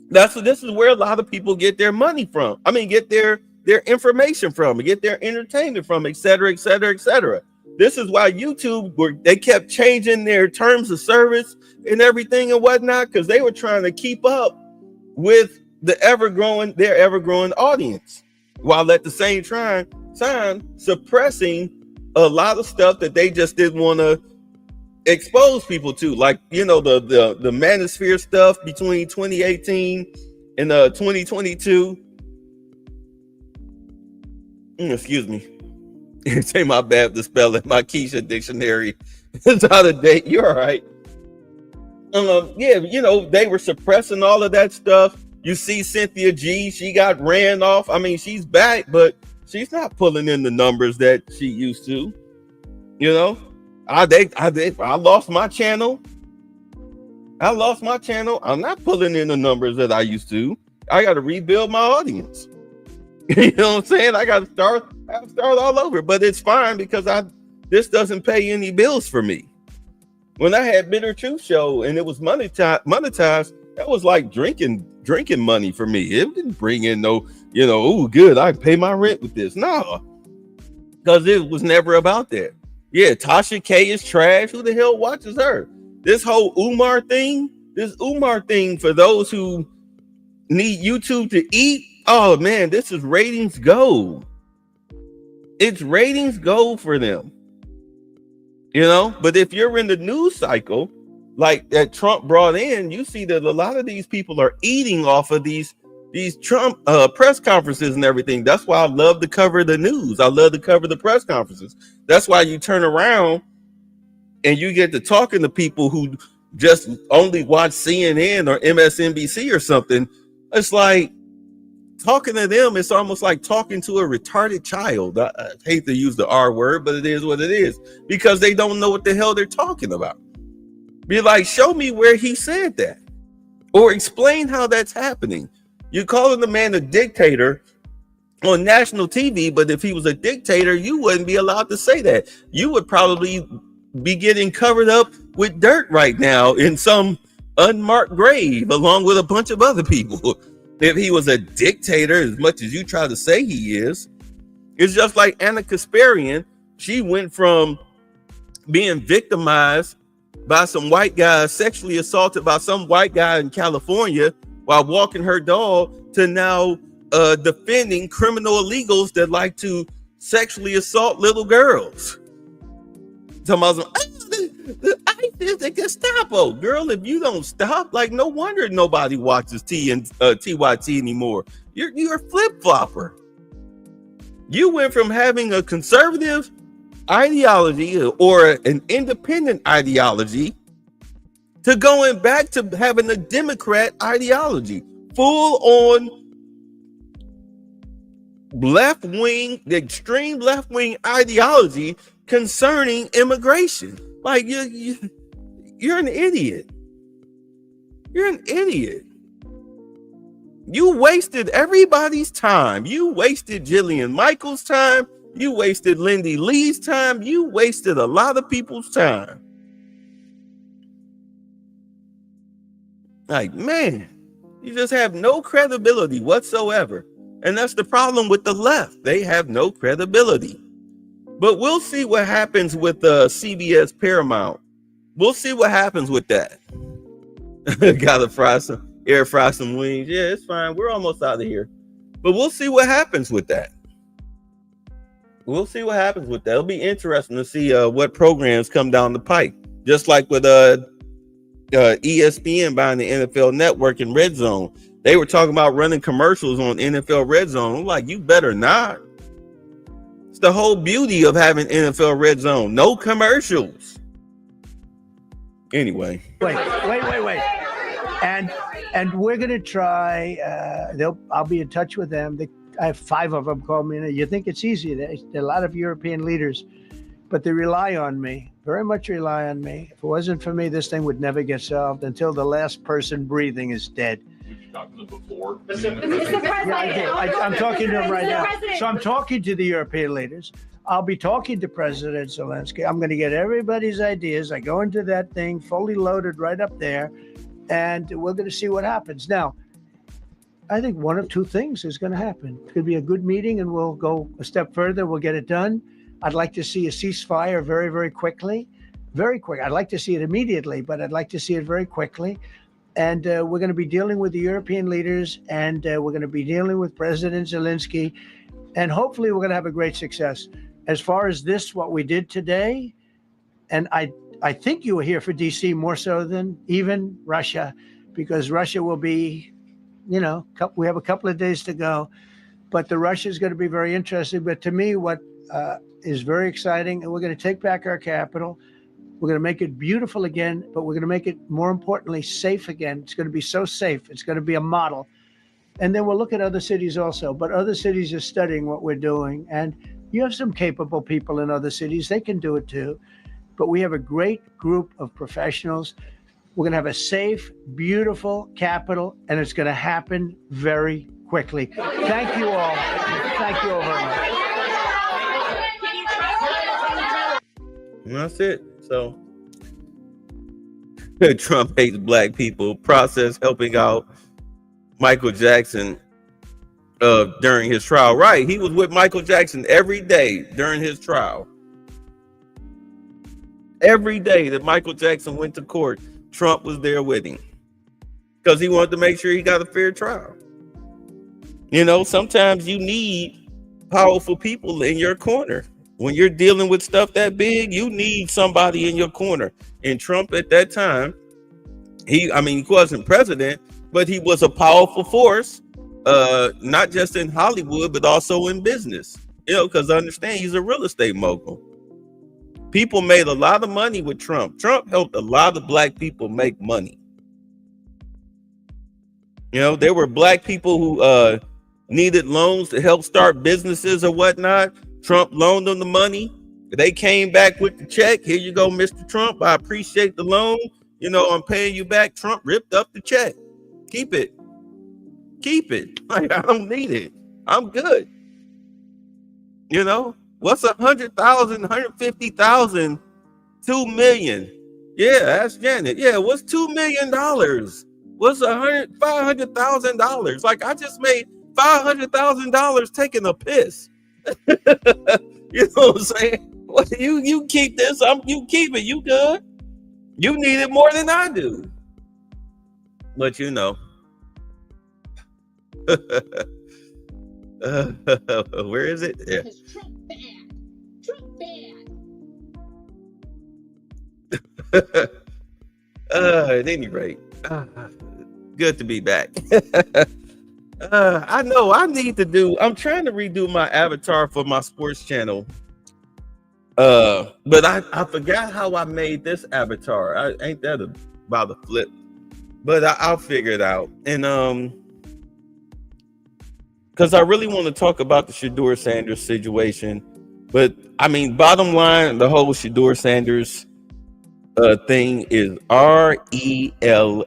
This is where a lot of people get their money from. I mean, get their information from, get their entertainment from, et cetera, et cetera, et cetera. This is why YouTube, they kept changing their terms of service and everything and whatnot, because they were trying to keep up with their ever-growing audience, while at the same time suppressing a lot of stuff that they just didn't want to expose people to, like, you know, the manosphere stuff between 2018 and 2022. Excuse me. Say my bad, the spelling. My Keisha dictionary is out of date. You're all right. Yeah, you know, they were suppressing all of that stuff. You see Cynthia G, she got ran off. I mean, she's back, but she's not pulling in the numbers that she used to. You know, I lost my channel. I'm not pulling in the numbers that I used to. I got to rebuild my audience. You know what I'm saying? I got to start all over, but it's fine because this doesn't pay any bills for me. When I had Bitter Truth Show and it was monetized, that was like drinking money for me. It didn't bring in no, you know, oh, good, I pay my rent with this. No, because it was never about that. Yeah, Tasha K is trash. Who the hell watches her? This whole Umar thing, for those who need YouTube to eat. Oh man, this is ratings gold. It's ratings gold for them. You know, but if you're in the news cycle like that Trump brought in, you see that a lot of these people are eating off of these Trump press conferences and everything. That's why I love to cover the news. I love to cover the press conferences. That's why you turn around and you get to talking to people who just only watch CNN or MSNBC or something. It's like talking to them, it's almost like talking to a retarded child. I hate to use the R word, but it is what it is, because they don't know what the hell they're talking about. Be like, show me where he said that, or explain how that's happening. You're calling the man a dictator. on national TV. But if he was a dictator, you wouldn't be allowed to say that. You would probably be getting covered up with dirt right now in some unmarked grave along with a bunch of other people. If he was a dictator, as much as you try to say he is, it's just like Anna Kasparian. She went from being victimized by some white guys, sexually assaulted by some white guy in California while walking her dog, to now defending criminal illegals that like to sexually assault little girls. Talking about the ISIS, the Gestapo. Girl, if you don't stop, like, no wonder nobody watches TYT anymore. You're a flip-flopper. You went from having a conservative ideology or an independent ideology to going back to having a Democrat ideology, full on left-wing, the extreme left-wing ideology concerning immigration. Like, you're an idiot. You're an idiot. You wasted everybody's time. You wasted Jillian Michaels' time. You wasted Lindy Lee's time. You wasted a lot of people's time. Like, man, you just have no credibility whatsoever. And that's the problem with the left. They have no credibility. But we'll see what happens with CBS Paramount. We'll see what happens with that. Gotta air fry some wings. Yeah, it's fine. We're almost out of here. But we'll see what happens with that. We'll see what happens with that. It'll be interesting to see what programs come down the pipe. Just like with ESPN buying the NFL Network and Red Zone. They were talking about running commercials on NFL Red Zone. I'm like, you better not. It's the whole beauty of having NFL Red Zone. No commercials. Anyway. Wait. And we're going to try, I'll be in touch with them. I have 5 of them call me. You think it's easy. There are a lot of European leaders, but they rely on me, very much rely on me. If it wasn't for me, this thing would never get solved until the last person breathing is dead. Talking to them before. I'm talking to them right now. So I'm talking to the European leaders. I'll be talking to President Zelensky. I'm going to get everybody's ideas. I go into that thing fully loaded right up there, and we're going to see what happens. Now, I think one of 2 things is going to happen. It could be a good meeting, and we'll go a step further. We'll get it done. I'd like to see a ceasefire very, very quickly. Very quick. I'd like to see it immediately, but I'd like to see it very quickly. And we're going to be dealing with the European leaders, and we're going to be dealing with President Zelensky, and hopefully we're going to have a great success. As far as this, what we did today, and I think you were here for DC more so than even Russia, because Russia will be, we have a couple of days to go, but the Russia is going to be very interesting. But to me, what is very exciting, and we're going to take back our capital. We're going to make it beautiful again, but we're going to make it, more importantly, safe again. It's going to be so safe. It's going to be a model. And then we'll look at other cities also. But other cities are studying what we're doing. And you have some capable people in other cities. They can do it too. But we have a great group of professionals. We're going to have a safe, beautiful capital, and it's going to happen very quickly. Thank you all. Thank you all very much. And that's it. So Trump hates black people. Process helping out Michael Jackson during his trial. Right. He was with Michael Jackson every day during his trial. Every day that Michael Jackson went to court, Trump was there with him because he wanted to make sure he got a fair trial. Sometimes you need powerful people in your corner. When you're dealing with stuff that big, you need somebody in your corner. And Trump at that time, he wasn't president, but he was a powerful force, not just in Hollywood, but also in business. Because I understand he's a real estate mogul. People made a lot of money with Trump. Trump helped a lot of black people make money. There were black people who needed loans to help start businesses or whatnot. Trump loaned them the money. They came back with the check. Here you go, Mr. Trump. I appreciate the loan. I'm paying you back. Trump ripped up the check. Keep it. Like, I don't need it. I'm good. You know, what's 100,000, 150,000, 2 million? Yeah, that's Janet. Yeah, what's $2 million? What's $500,000? Like, I just made $500,000 taking a piss. You know what I'm saying? Well, you keep this. You keep it. You good? You need it more than I do. But you know. Where is it? Yeah. At any rate, good to be back. I know I'm trying to redo my avatar for my sports channel. But I forgot how I made this avatar. Ain't that about to flip? But I'll figure it out. And because I really want to talk about the Shedeur Sanders situation. But I mean, bottom line, the whole Shedeur Sanders thing is RELAX.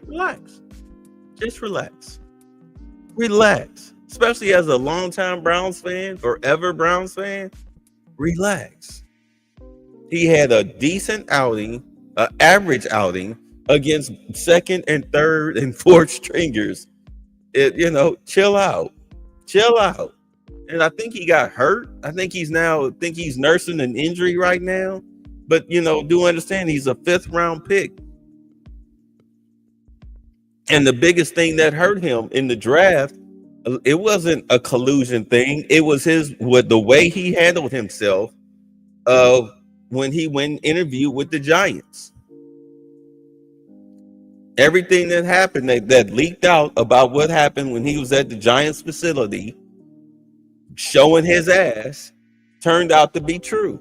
Relax. Just relax. Relax. Especially as a longtime Browns fan, forever Browns fan, relax. He had a decent outing, an average outing against second and third and fourth stringers. Chill out. Chill out. And I think he got hurt. I think he's nursing an injury right now. But, do understand he's a 5th round pick. And the biggest thing that hurt him in the draft, it wasn't a collusion thing. It was the way he handled himself when he went and interviewed with the Giants. Everything that happened that leaked out about what happened when he was at the Giants facility, showing his ass, turned out to be true.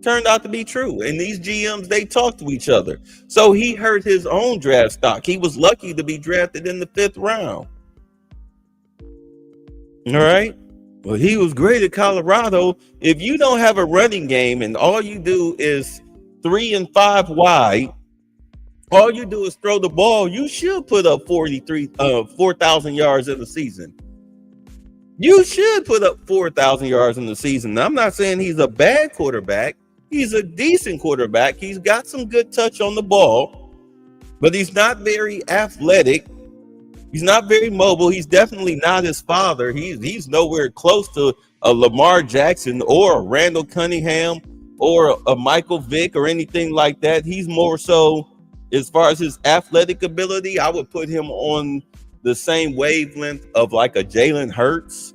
And these GMs, they talk to each other. So he hurt his own draft stock. He was lucky to be drafted in the 5th round. All right. Well, he was great at Colorado. If you don't have a running game and all you do is 3 and 5 wide, all you do is throw the ball, you should put up 4,000 yards in the season. You should put up 4,000 yards in the season. Now, I'm not saying he's a bad quarterback. He's a decent quarterback. He's got some good touch on the ball, but he's not very athletic. He's not very mobile. He's definitely not his father. He's nowhere close to a Lamar Jackson or a Randall Cunningham or a Michael Vick or anything like that. He's more so, as far as his athletic ability, I would put him on the same wavelength of like a Jalen Hurts,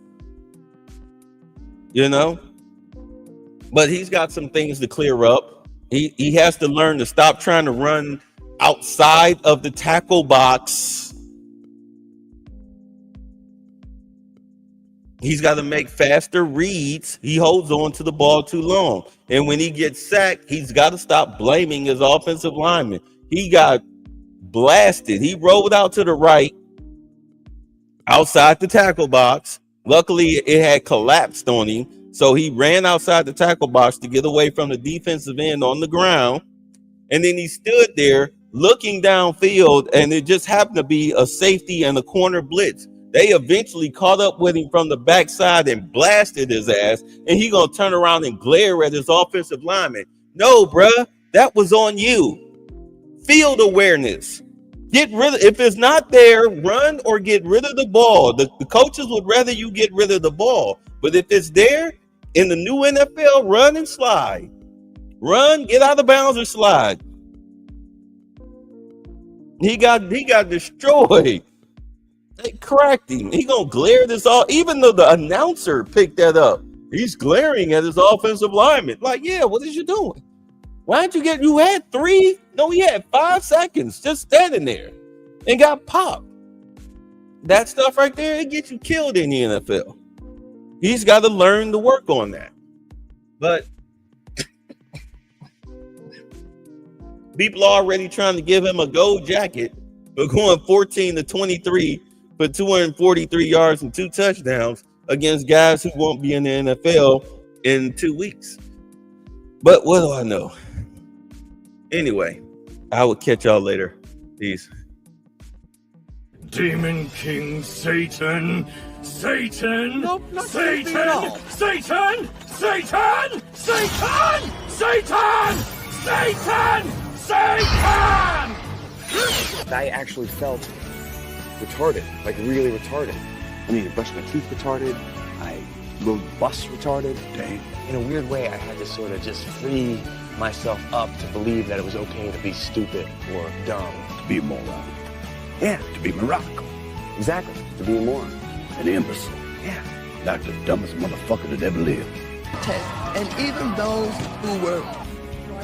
but he's got some things to clear up. He has to learn to stop trying to run outside of the tackle box. He's got to make faster reads. He holds on to the ball too long. And when he gets sacked, he's got to stop blaming his offensive lineman. He got blasted. He rolled out to the right outside the tackle box. Luckily, it had collapsed on him. So he ran outside the tackle box to get away from the defensive end on the ground. And then he stood there looking downfield, and it just happened to be a safety and a corner blitz. They eventually caught up with him from the backside and blasted his ass. And he going to turn around and glare at his offensive lineman. No, bruh, that was on you. Field awareness. Get rid of, if it's not there, run or get rid of the ball. The coaches would rather you get rid of the ball. But if it's there in the new NFL, run and slide. Run, get out of bounds or slide. He got destroyed. They cracked him. He gonna glare this off. Even though the announcer picked that up, he's glaring at his offensive lineman. Like, yeah, what is you doing? Why didn't you get? You had 3. No, he had 5 seconds just standing there and got popped. That stuff right there, it gets you killed in the NFL. He's got to learn to work on that. But people are already trying to give him a gold jacket for going 14-23 for 243 yards and 2 touchdowns against guys who won't be in the NFL in 2 weeks. But what do I know? Anyway, I will catch y'all later. Peace. Demon King Satan! Satan! Nope, not Satan! creepy at all. Satan! Satan! Satan! Satan! Satan! Satan! I actually felt retarded, like really retarded. I need to brush my teeth retarded. I rode the bus retarded. Dang. In a weird way, I had to sort of just free myself up to believe that it was okay to be stupid or dumb. To be a moron. Yeah, to be Morocco. Exactly, to be a moron. An imbecile. Yeah. Like the dumbest motherfucker that ever lived. And even those who were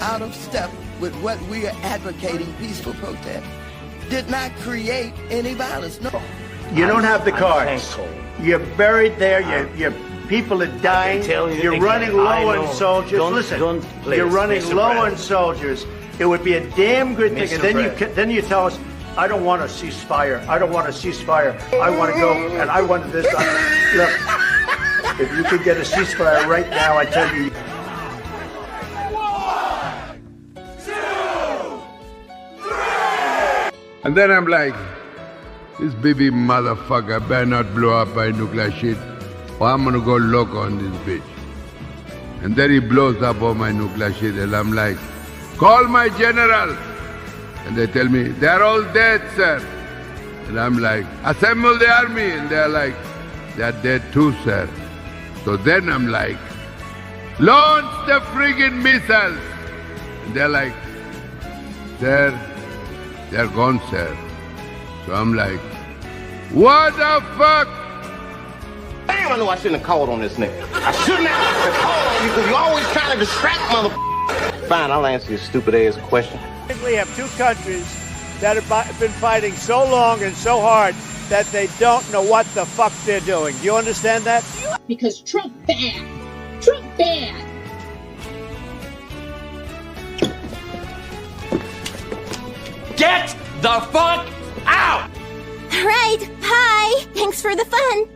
out of step with what we are advocating, peaceful protest, did not create any violence. No. You don't have the cards. You're buried there. Your people are dying. You're running low on soldiers. Listen, you're running low on soldiers. It would be a damn good thing. And then you tell us, I don't want a ceasefire. I don't want a ceasefire. I want to go and I want this. Look, if you could get a ceasefire right now, I tell you. 1, 2, 3. And then I'm like, this baby motherfucker better not blow up by nuclear shit, or I'm gonna go loco on this bitch. And then he blows up all my nuclear shit, and I'm like, call my general. And they tell me, they're all dead, sir. And I'm like, assemble the army. And they're like, they're dead too, sir. So then I'm like, launch the friggin' missiles. And they're like, sir, they're gone, sir. So I'm like, what the fuck? Damn, I know I shouldn't have called on this nigga. I shouldn't have called on you because you always trying to distract motherfucker. Fine, I'll answer your stupid ass question. We have two countries that have been fighting so long and so hard that they don't know what the fuck they're doing. Do you understand that? Because Trump bad. Trump bad. Get the fuck out! All right, bye. Thanks for the fun.